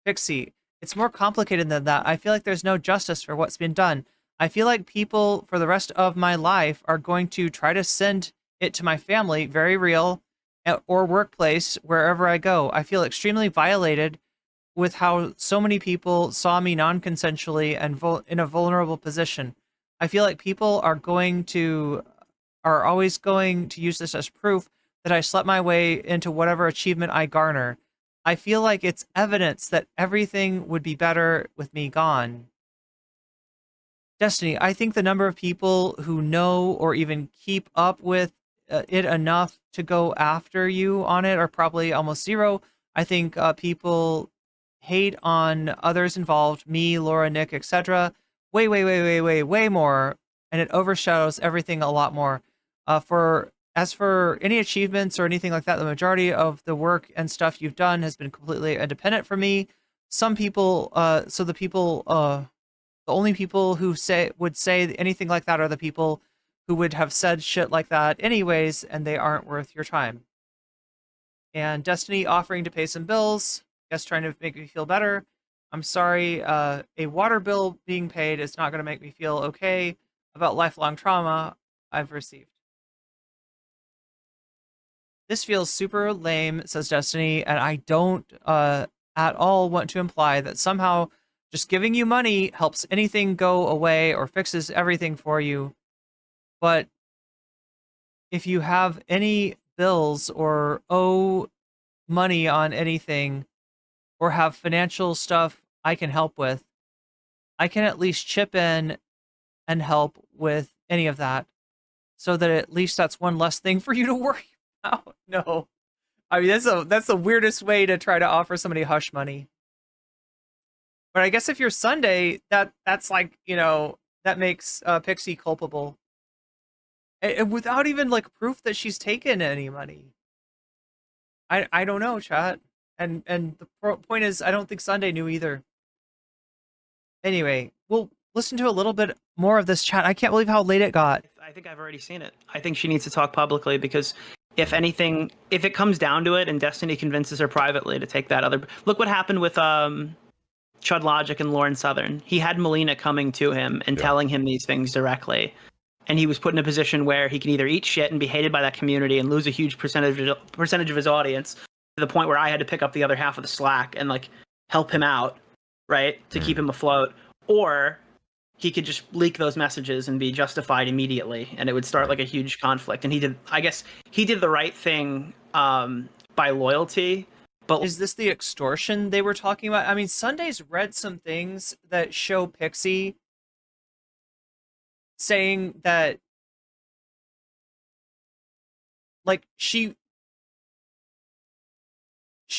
Pixie, it's more complicated than that. I feel like there's no justice for what's been done. I feel like people for the rest of my life are going to try to send it to my family, very real, or workplace, wherever I go. I feel extremely violated with how so many people saw me non-consensually and in a vulnerable position. I feel like people are always going to use this as proof that I slept my way into whatever achievement I garner. I feel like it's evidence that everything would be better with me gone. Destiny, I think the number of people who know or even keep up with it enough to go after you on it are probably almost zero. I think people hate on others involved, me, Laura, Nick, etc. way more, and it overshadows everything a lot more. As for any achievements or anything like that, the majority of the work and stuff you've done has been completely independent from me. Some people, the only people who would say anything like that are the people who would have said shit like that anyways, and they aren't worth your time. And Destiny offering to pay some bills, guess trying to make me feel better. I'm sorry, a water bill being paid is not going to make me feel okay about lifelong trauma I've received. This feels super lame, says Destiny, and I don't at all want to imply that somehow just giving you money helps anything go away or fixes everything for you. But if you have any bills or owe money on anything or have financial stuff I can help with, I can at least chip in and help with any of that so that at least that's one less thing for you to worry about. No. I mean, that's the weirdest way to try to offer somebody hush money. But I guess if you're Sunday, that's like, that makes Pixie culpable. And without even like proof that she's taken any money. I don't know, chat. And the point is, I don't think Sunday knew either. Anyway, we'll listen to a little bit more of this chat. I can't believe how late it got. I think I've already seen it. I think she needs to talk publicly because if anything, if it comes down to it and Destiny convinces her privately to take that other... Look what happened with Chud Logic and Lauren Southern. He had Melina coming to him and telling him these things directly. And he was put in a position where he can either eat shit and be hated by that community and lose a huge percentage of his audience to the point where I had to pick up the other half of the slack and like help him out, right, to keep him afloat. Or he could just leak those messages and be justified immediately, and it would start like a huge conflict. And I guess he did the right thing by loyalty. But is this the extortion they were talking about? I mean, Sunday's read some things that show Pixie saying that, like, she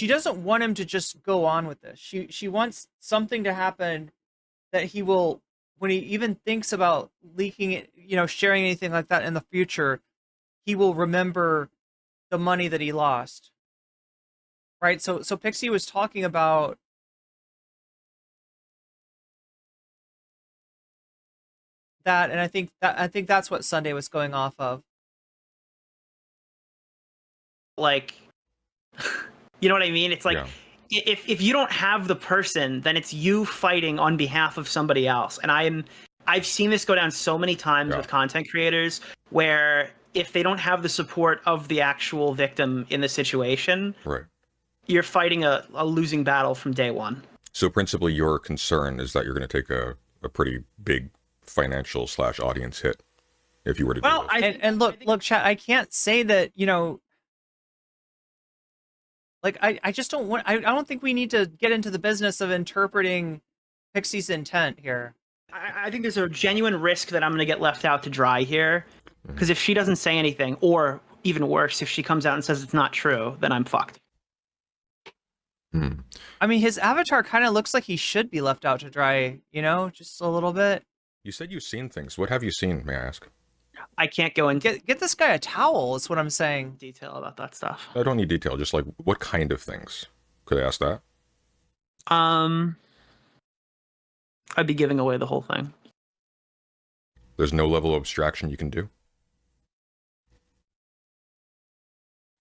doesn't want him to just go on with this. She wants something to happen that he will, when he even thinks about leaking it, sharing anything like that in the future, he will remember the money that he lost. Right? So Pixie was talking about that, and I think that's what Sunday was going off of. Like, you know what I mean? It's like, if you don't have the person, then it's you fighting on behalf of somebody else. And I've seen this go down so many times with content creators where if they don't have the support of the actual victim in the situation, right, you're fighting a losing battle from day one. So principally your concern is that you're going to take a pretty big financial / audience hit if you were to do this. And look, chat, I can't say that, like, I just don't want, I don't think we need to get into the business of interpreting Pixie's intent here. I think there's a genuine risk that I'm going to get left out to dry here. Because if she doesn't say anything, or even worse, if she comes out and says it's not true, then I'm fucked. I mean, his avatar kind of looks like he should be left out to dry, just a little bit. You said you've seen things. What have you seen, may I ask? I can't go into Get this guy a towel, is what I'm saying. detail about that stuff. I don't need detail, just like what kind of things? Could I ask that? I'd be giving away the whole thing. There's no level of abstraction you can do?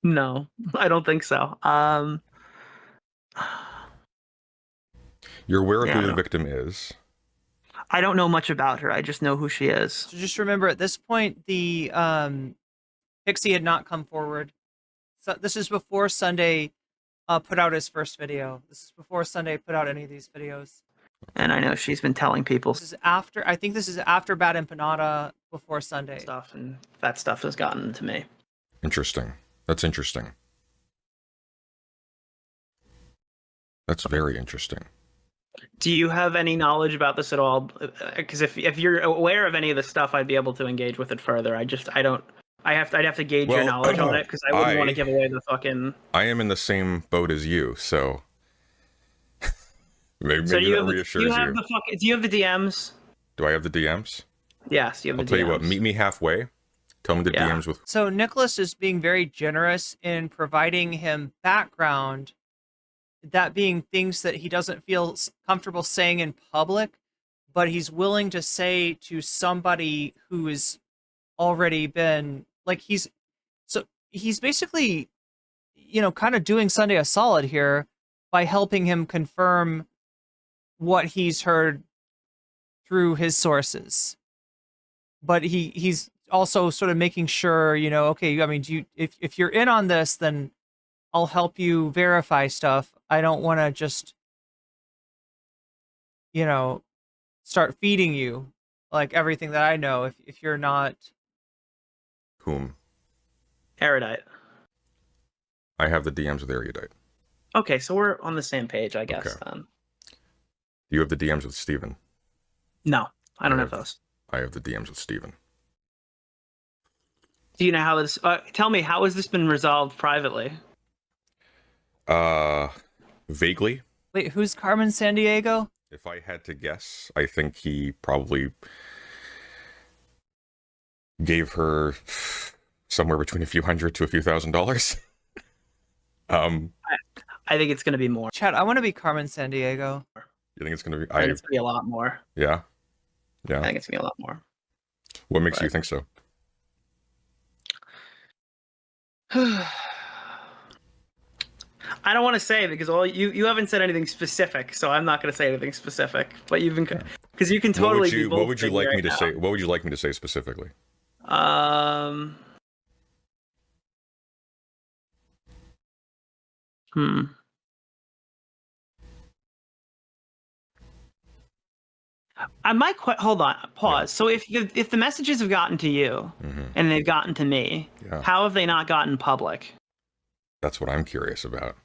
No, I don't think so. You're aware of Yeah, who the no. victim is. I don't know much about her. I just know who she is. So just remember, at this point, the Pixie had not come forward. So this is before Sunday put out his first video. This is before Sunday put out any of these videos. And I know she's been telling people This is after. I think this is after Bad Empanada, before Sunday. stuff, and that stuff has gotten to me. Interesting. That's interesting. That's very interesting. Do you have any knowledge about this at all? Because if you're aware of any of this stuff, I'd be able to engage with it further. I don't. I'd have to gauge your Well, knowledge on it, because I wouldn't want to give away the fucking. I am in the same boat as you, so maybe So that reassures you. Do you have the DMs? Do I have the DMs? Yes, you have I'll the tell DMs. you what, meet me halfway. Tell me the Yeah. DMs with... So Nicholas is being very generous in providing him background, that being things that he doesn't feel comfortable saying in public, but he's willing to say to somebody who has already been, like, he's basically, kind of doing Sunday a solid here by helping him confirm what he's heard through his sources. But he's also sort of making sure, okay, I mean, if you're in on this, then I'll help you verify stuff. I don't want to just, start feeding you like everything that I know if you're not. Whom? Erudite. I have the DMs with Erudite. Okay, so we're on the same page, I guess. Okay. Then. You have the DMs with Steven. No, I don't I have have- those. I have the DMs with Steven. Do you know how this? Tell me, how has this been resolved privately? Vaguely. Wait, who's Carmen Sandiego? If I had to guess, I think he probably gave her somewhere between a few $100 to a few $1,000. I think it's going to be more. Chad, I want to be Carmen Sandiego. You think it's going to be... I think it's going to be a lot more. Yeah? I Yeah. think it's going to be a lot more. What makes you Right. think so? I don't want to say, because you haven't said anything specific, so I'm not going to say anything specific. But you've been, because you can totally. What would you like me to say? What would you like me to say specifically? I might hold on, pause. So if the messages have gotten to you and they've gotten to me, Yeah. how have they not gotten public? That's what I'm curious about.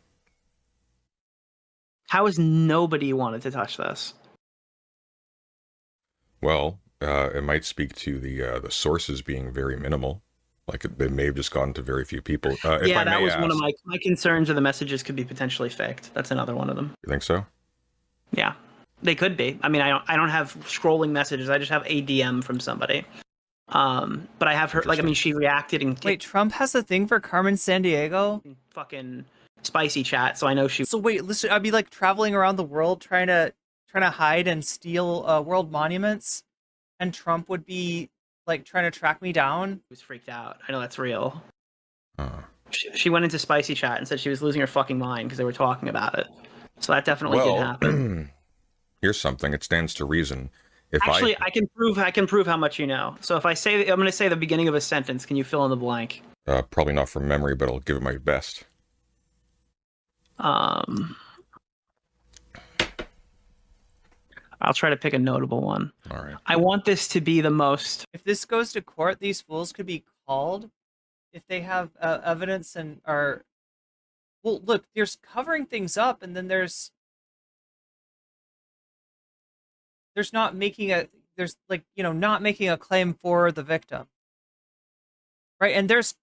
How has nobody wanted to touch this? Well, it might speak to the sources being very minimal. Like they may have just gone to very few people. If Yeah, I that may was one of ask, my concerns. Or the messages could be potentially faked. That's another one of them. You think so? Yeah, they could be. I mean, I don't have scrolling messages. I just have a DM from somebody. But I have her, like, I mean, she reacted and Wait, Trump has a thing for Carmen Sandiego? fucking spicy chat, so I know she. So wait, listen, I'd be like traveling around the world trying to hide and steal world monuments, and Trump would be like trying to track me down. was freaked out. I know that's real. Uh, She went into spicy chat and said she was losing her fucking mind because they were talking about it. So that definitely did happen. Here's something. It stands to reason. If Actually, I can prove how much you know. So if I'm going to say the beginning of a sentence, can you fill in the blank? probably not from memory, but I'll give it my best. I'll try to pick a notable one. All right. I want this to be the most. If this goes to court, these fools could be called if they have evidence and are. Well, look, there's covering things up, and then there's not making a not making a claim for the victim, right? And there's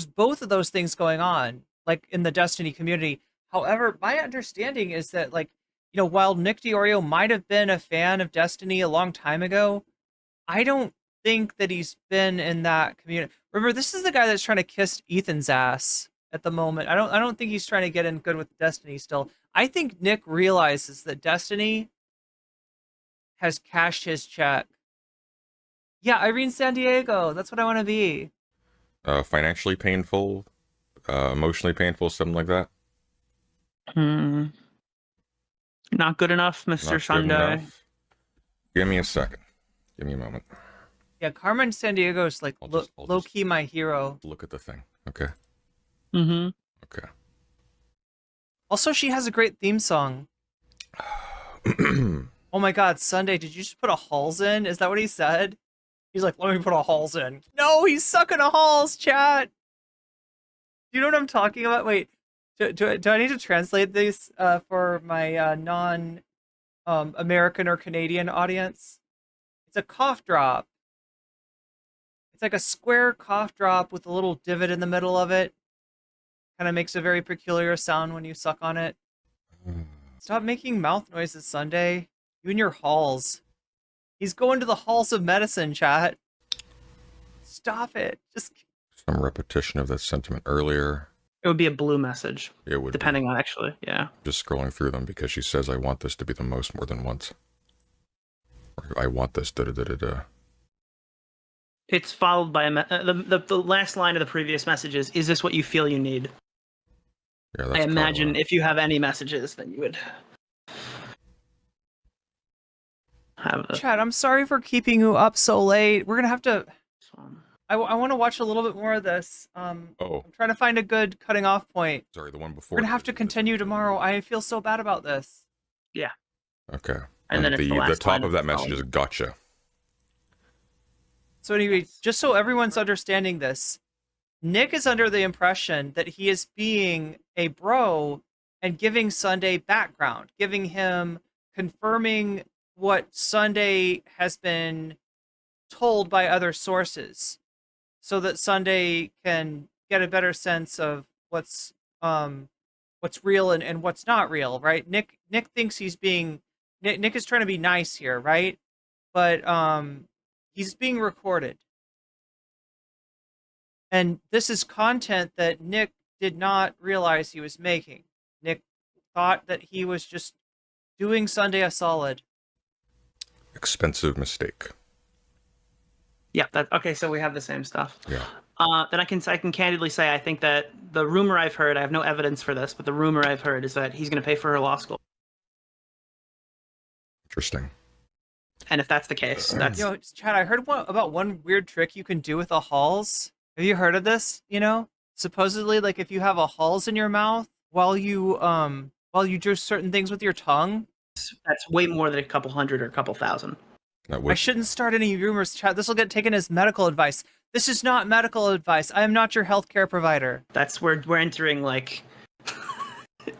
both of those things going on, like in the Destiny community. However, my understanding is that, like, while Nick DeOrio might have been a fan of Destiny a long time ago, I don't think that he's been in that community. Remember, this is the guy that's trying to kiss Ethan's ass at the moment. I don't think he's trying to get in good with Destiny still. I think Nick realizes that Destiny has cashed his check. Yeah, Irene San Diego. That's what I want to be. Financially painful, emotionally painful, something like that. Not good enough, Mr. Not good Sunday. enough. Give me a second. Give me a moment. Yeah, Carmen San Diego is like low key my hero. Look at the thing. Okay. Mm-hmm. Okay. Also, she has a great theme song. Oh my God, Sunday, did you just put a Halls in? Is that what he said? He's like, let me put a Halls in. No, he's sucking a Halls, chat. Do you know what I'm talking about? Wait, do I need to translate this for my non-American or Canadian audience? It's a cough drop. It's like a square cough drop with a little divot in the middle of it. Kind of makes a very peculiar sound when you suck on it. Stop making mouth noises, Sunday. You and your halls. He's going to the halls of medicine, chat. Stop it. Just some repetition of that sentiment earlier. It would be a blue message. It would depending on actually, yeah. Just scrolling through them because she says, I want this to be the most more than once. Or I want this da-da-da-da-da. It's followed by the last line of the previous message is this what you feel you need? Yeah, that's I imagine if you have any messages, then you would have a... Chad, I'm sorry for keeping you up so late. We're gonna have to... I want to watch a little bit more of this. I'm trying to find a good cutting off point. Sorry, the one before. We're gonna have to continue tomorrow. I feel so bad about this. Yeah. Okay. And then the top of that message is gotcha. So anyway, just so everyone's understanding this, Nick is under the impression that he is being a bro and giving Sunday background, giving him, confirming what Sunday has been told by other sources, so that Sunday can get a better sense of what's real and what's not real, right? Nick thinks he's being Nick is trying to be nice here, right? But he's being recorded. And this is content that Nick did not realize he was making. Nick thought that he was just doing Sunday a solid. Expensive mistake. Yeah, okay, so we have the same stuff. Yeah. Then I can candidly say I think that the rumor I've heard, I have no evidence for this, but the rumor I've heard is that he's going to pay for her law school. Interesting. And if that's the case, that's... You know, Chad, I heard about one weird trick you can do with a Halls. Have you heard of this? You know, supposedly, like if you have a Halls in your mouth while you do certain things with your tongue. That's way more than a couple hundred or a couple thousand. I shouldn't start any rumors, Chad. This will get taken as medical advice. This is not medical advice. I am not your healthcare provider. That's where we're entering, like,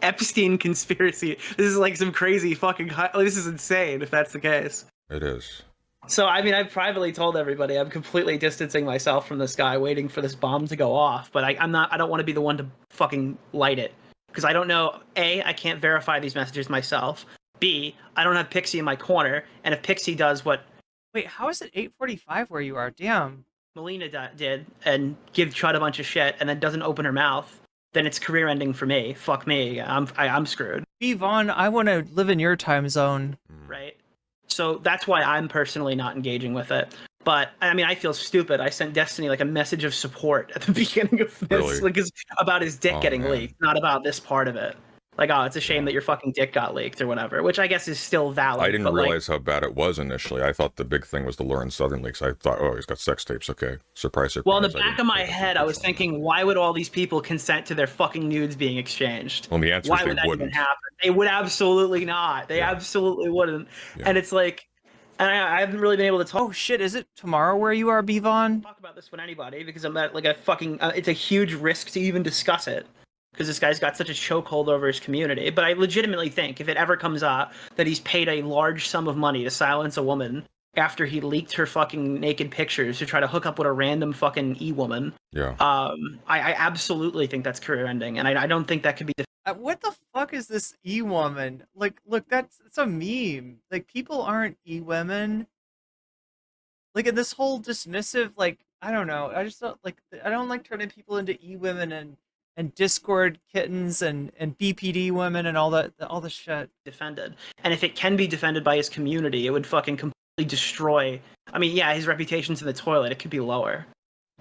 Epstein conspiracy. This is like some crazy fucking... This is insane, if that's the case. It is. So, I mean, I've privately told everybody I'm completely distancing myself from this guy, waiting for this bomb to go off. But I don't want to be the one to fucking light it. Because I don't know, A, I can't verify these messages myself. B, I don't have Pixie in my corner. And if Pixie does what... Wait, how is it 8:45 where you are? Damn. Melina did, and give Chud a bunch of shit, and then doesn't open her mouth, then it's career ending for me. Fuck me. I'm screwed. B. Vaughn, I want to live in your time zone. Right? So that's why I'm personally not engaging with it. But, I mean, I feel stupid. I sent Destiny, like, a message of support at the beginning of this. Really? Like, it's about his dick getting leaked, not about this part of it. Like, oh, it's a shame that your fucking dick got leaked or whatever, which I guess is still valid. I didn't realize how bad it was initially. I thought the big thing was the Lauren Southern leaks. I thought, oh, he's got sex tapes. Okay. Surprise, surprise. Well, in the back of my head, I was thinking, why would all these people consent to their fucking nudes being exchanged? Well, the answer why is would they that wouldn't. even happen? They would absolutely not. They absolutely wouldn't. Yeah. And it's like, and I haven't really been able to talk. Oh shit, is it tomorrow where you are, B. Vaughn? Talk about this with anybody because I'm at like a fucking, it's a huge risk to even discuss it. Because this guy's got such a chokehold over his community. But I legitimately think if it ever comes out that he's paid a large sum of money to silence a woman after he leaked her fucking naked pictures to try to hook up with a random fucking e-woman, I absolutely think that's career ending. And I don't think that could be... What the fuck is this e-woman? Like, look, it's a meme. Like, people aren't e-women. Like, in this whole dismissive, like, I don't know. I just don't like. I don't like turning people into women and Discord kittens and BPD women and all the shit. Defended. And if it can be defended by his community, it would fucking completely destroy. I mean, yeah, his reputation's in the toilet. It could be lower.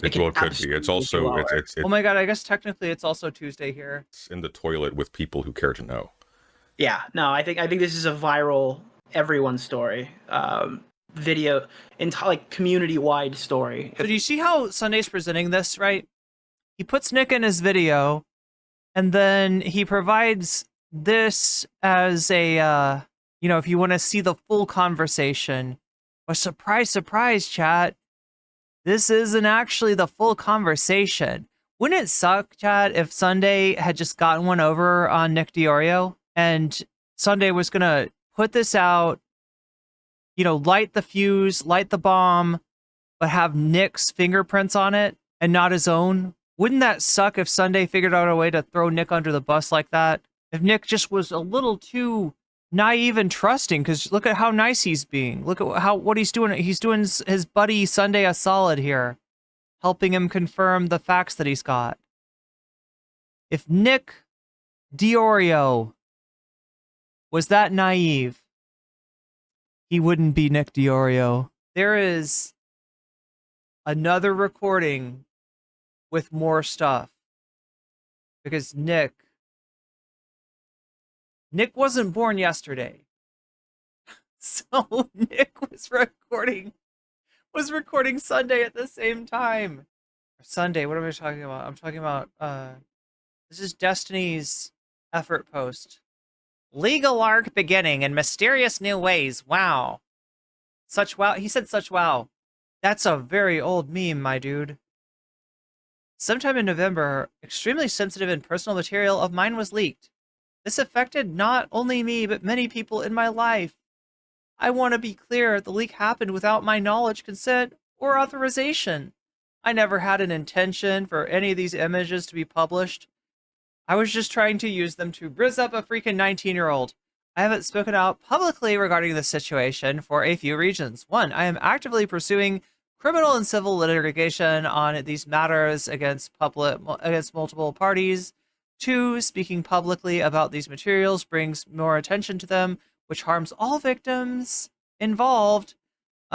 Well, it could be. It's absolutely also lower. Oh my god! I guess technically it's also Tuesday here. it's in the toilet with people who care to know. Yeah, no, I think this is a viral everyone story, video, like community wide story. So do you see how Sunday's presenting this, right? He puts Nick in his video, and then he provides this as a, you know, if you want to see the full conversation. But surprise, surprise, chat. This isn't actually the full conversation. Wouldn't it suck, chat, if Sunday had just gotten one over on Nick DeOrio and Sunday was going to put this out, you know, light the fuse, light the bomb, but have Nick's fingerprints on it and not his own? Wouldn't that suck if Sunday figured out a way to throw Nick under the bus like that? If Nick just was a little too naive and trusting, because look at how nice he's being. Look at what he's doing. He's doing his buddy Sunday a solid here, helping him confirm the facts that he's got. If Nick DeOrio was that naive, he wouldn't be Nick DeOrio. There is another recording with more stuff, because Nick wasn't born yesterday. So Nick was recording Sunday at the same time. Sunday, what am I talking about? I'm talking about this is Destiny's effort post. Legal arc beginning in mysterious new ways. Wow. Such wow. He said such wow. That's a very old meme, my dude. Sometime in November, extremely sensitive and personal material of mine was leaked. This affected not only me, but many people in my life. I want to be clear, the leak happened without my knowledge, consent, or authorization. I never had an intention for any of these images to be published. I was just trying to use them to brizz up a freaking 19-year-old. I haven't spoken out publicly regarding this situation for a few reasons. One, I am actively pursuing criminal and civil litigation on these matters against multiple parties. Two, speaking publicly about these materials brings more attention to them, which harms all victims involved.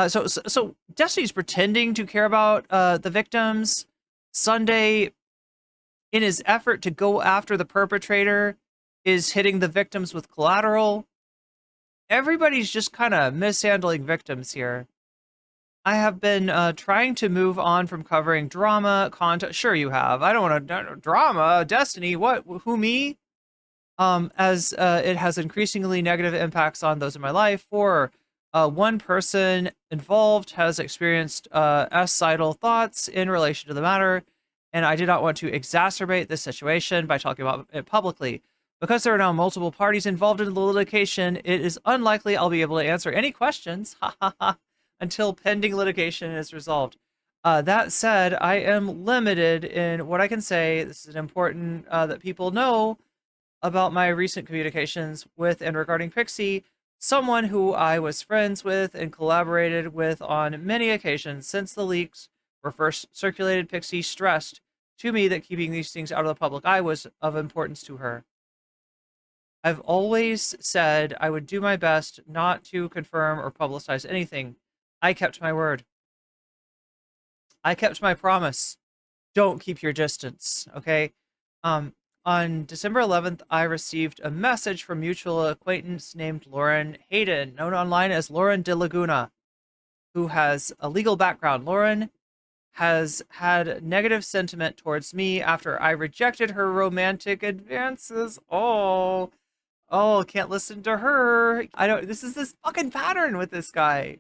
So Destiny's pretending to care about the victims. Sunday, in his effort to go after the perpetrator, is hitting the victims with collateral. Everybody's just kind of mishandling victims here. I have been trying to move on from covering drama content. Sure you have. I don't want to drama. Destiny. What? Who, me? As it has increasingly negative impacts on those in my life. For one person involved has experienced suicidal thoughts in relation to the matter, and I did not want to exacerbate this situation by talking about it publicly. Because there are now multiple parties involved in the litigation, it is unlikely I'll be able to answer any questions until pending litigation is resolved. That said, I am limited in what I can say. This is important that people know about my recent communications with and regarding Pixie, someone who I was friends with and collaborated with on many occasions since the leaks were first circulated. Pixie stressed to me that keeping these things out of the public eye was of importance to her. I've always said I would do my best not to confirm or publicize anything. I kept my word. I kept my promise. Don't keep your distance, okay? On December 11th, I received a message from mutual acquaintance named Lauren Hayden, known online as Lauren de Laguna, who has a legal background. Lauren has had negative sentiment towards me after I rejected her romantic advances. Oh, can't listen to her. This is this fucking pattern with this guy.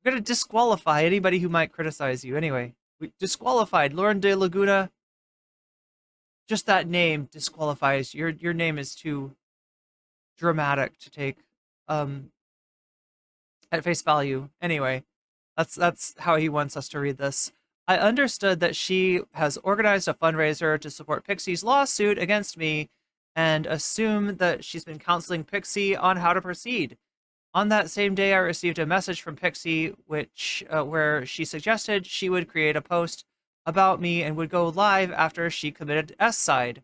I'm gonna disqualify anybody who might criticize you. Anyway, we disqualified Lauren de Laguna. Just that name disqualifies. Your name is too dramatic to take at face value. Anyway, that's how he wants us to read this. I understood that she has organized a fundraiser to support Pixie's lawsuit against me, and assume that she's been counseling Pixie on how to proceed. On that same day, I received a message from Pixie, where she suggested she would create a post about me and would go live after she committed S-side.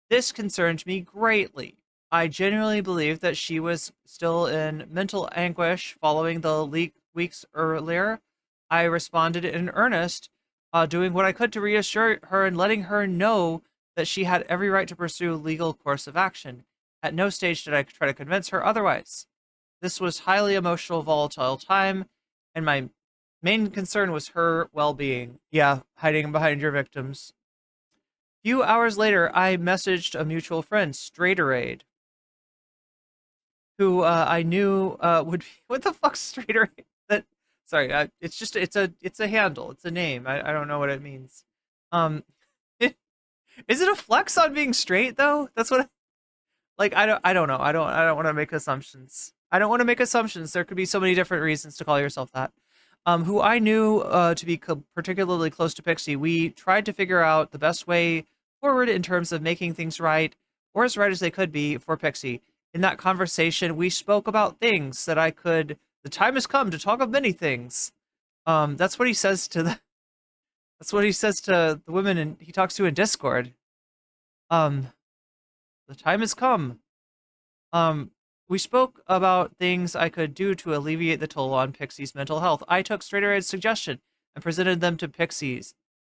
This concerned me greatly. I genuinely believed that she was still in mental anguish following the leak weeks earlier. I responded in earnest, doing what I could to reassure her and letting her know that she had every right to pursue a legal course of action. At no stage did I try to convince her otherwise. This was highly emotional, volatile time, and my main concern was her well-being. Yeah, hiding behind your victims. Few hours later, I messaged a mutual friend, Straighterade, who I knew would be. What the fuck, Straighterade? That sorry, it's a handle, it's a name. I don't know what it means. Um, is it a flex on being straight though? That's what. Like I don't know. I don't want to make assumptions. I don't want to make assumptions. There could be so many different reasons to call yourself that. Who I knew to be particularly close to Pixie. We tried to figure out the best way forward in terms of making things right, or as right as they could be for Pixie. In that conversation, we spoke about things that I could. The time has come to talk of many things. That's what he says to the. That's what he says to the women and he talks to in Discord. Um, the time has come. We spoke about things I could do to alleviate the toll on Pixie's mental health. I took Straighterade's suggestion and presented them to Pixie.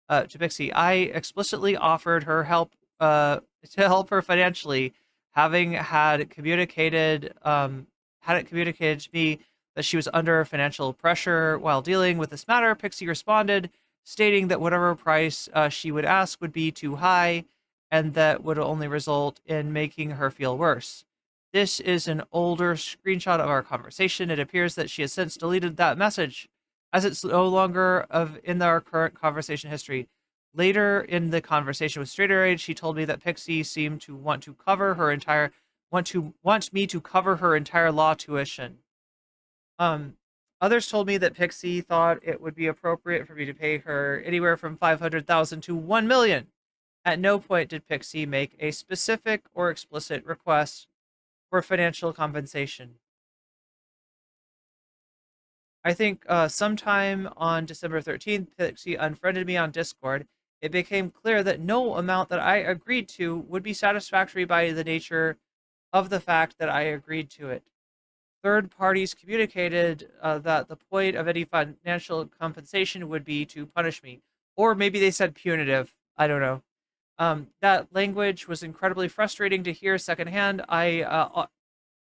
I explicitly offered her help to help her financially, having had it communicated to me that she was under financial pressure while dealing with this matter. Pixie responded, stating that whatever price she would ask would be too high, and that would only result in making her feel worse. This is an older screenshot of our conversation. It appears that she has since deleted that message, as it's no longer in our current conversation history. Later in the conversation with Straighterade, she told me that Pixie seemed to want me to cover her entire law tuition. Others told me that Pixie thought it would be appropriate for me to pay her anywhere from $500,000 to $1 million. At no point did Pixie make a specific or explicit request for financial compensation. I think sometime on December 13th, Pixie unfriended me on Discord. It became clear that no amount that I agreed to would be satisfactory by the nature of the fact that I agreed to it. Third parties communicated that the point of any financial compensation would be to punish me. Or maybe they said punitive. I don't know. That language was incredibly frustrating to hear secondhand. I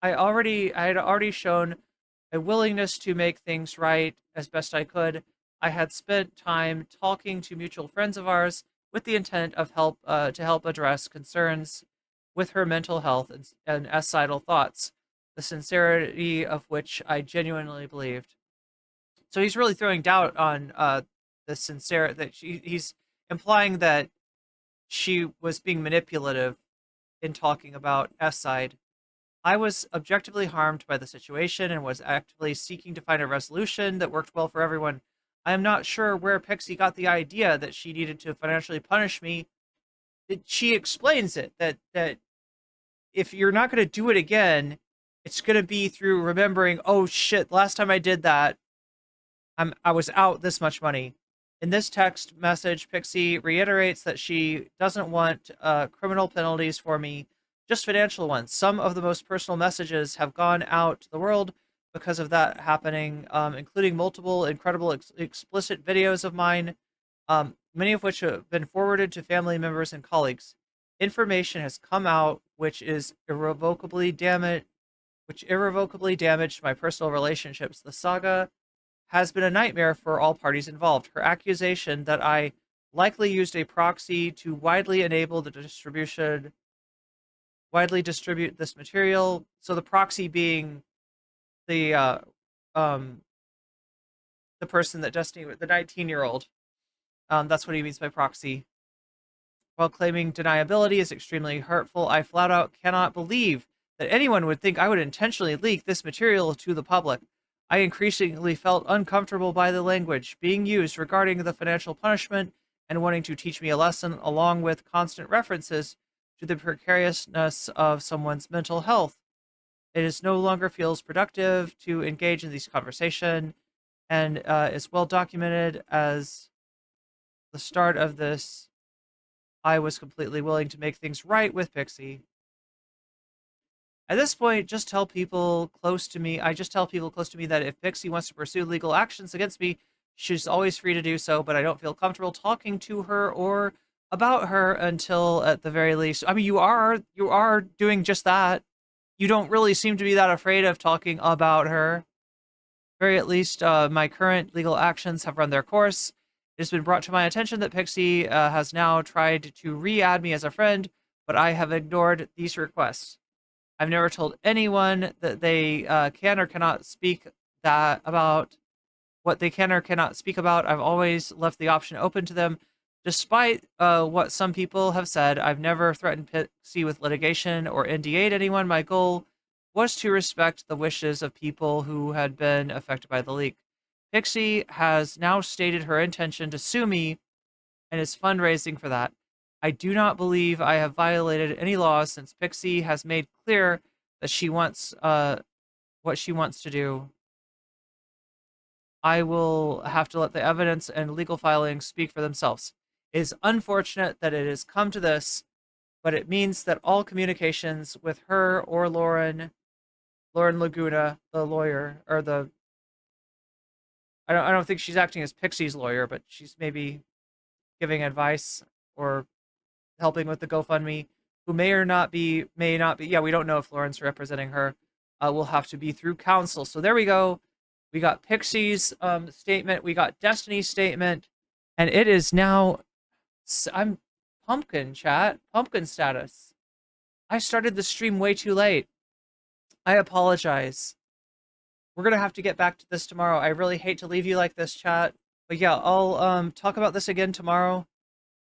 had already shown a willingness to make things right as best I could. I had spent time talking to mutual friends of ours with the intent of to help address concerns with her mental health and suicidal thoughts, the sincerity of which I genuinely believed. So he's really throwing doubt on he's implying that she was being manipulative in talking about S-side. I was objectively harmed by the situation and was actively seeking to find a resolution that worked well for everyone. I am not sure where Pixie got the idea that she needed to financially punish me. She explains it, that if you're not going to do it again, it's going to be through remembering, oh shit, last time I did that, I was out this much money. In this text message, Pixie reiterates that she doesn't want criminal penalties for me, just financial ones. Some of the most personal messages have gone out to the world because of that happening, including multiple incredible explicit videos of mine, many of which have been forwarded to family members and colleagues. Information has come out which irrevocably damaged my personal relationships. The saga has been a nightmare for all parties involved. Her accusation that I likely used a proxy to widely distribute this material. So the proxy being the person that Destiny, the 19-year-old. That's what he means by proxy. While claiming deniability is extremely hurtful, I flat out cannot believe that anyone would think I would intentionally leak this material to the public. I increasingly felt uncomfortable by the language being used regarding the financial punishment and wanting to teach me a lesson, along with constant references to the precariousness of someone's mental health. It is no longer feels productive to engage in these conversation, and it's well documented as the start of this. I was completely willing to make things right with Pixie. At this point, just tell people close to me. I just tell people close to me that if Pixie wants to pursue legal actions against me, she's always free to do so, but I don't feel comfortable talking to her or about her until at the very least. I mean, you are doing just that. You don't really seem to be that afraid of talking about her. Very at least, my current legal actions have run their course. It has been brought to my attention that Pixie has now tried to re-add me as a friend, but I have ignored these requests. I've never told anyone that they can or cannot speak that about what they can or cannot speak about. I've always left the option open to them. Despite what some people have said, I've never threatened Pixie with litigation or NDA'd anyone. My goal was to respect the wishes of people who had been affected by the leak. Pixie has now stated her intention to sue me and is fundraising for that. I do not believe I have violated any laws since Pixie has made clear that she wants what she wants to do. I will have to let the evidence and legal filings speak for themselves. It is unfortunate that it has come to this, but it means that all communications with her or Lauren Laguna, the lawyer, or the I don't think she's acting as Pixie's lawyer, but she's maybe giving advice or helping with the GoFundMe, who may not be, yeah, we don't know if Lauren's representing her, will have to be through counsel. So there we go. We got Pixie's statement, we got Destiny's statement, and it is now, I'm pumpkin status. I started the stream way too late. I apologize. We're gonna have to get back to this tomorrow. I really hate to leave you like this, chat. But yeah, I'll talk about this again tomorrow.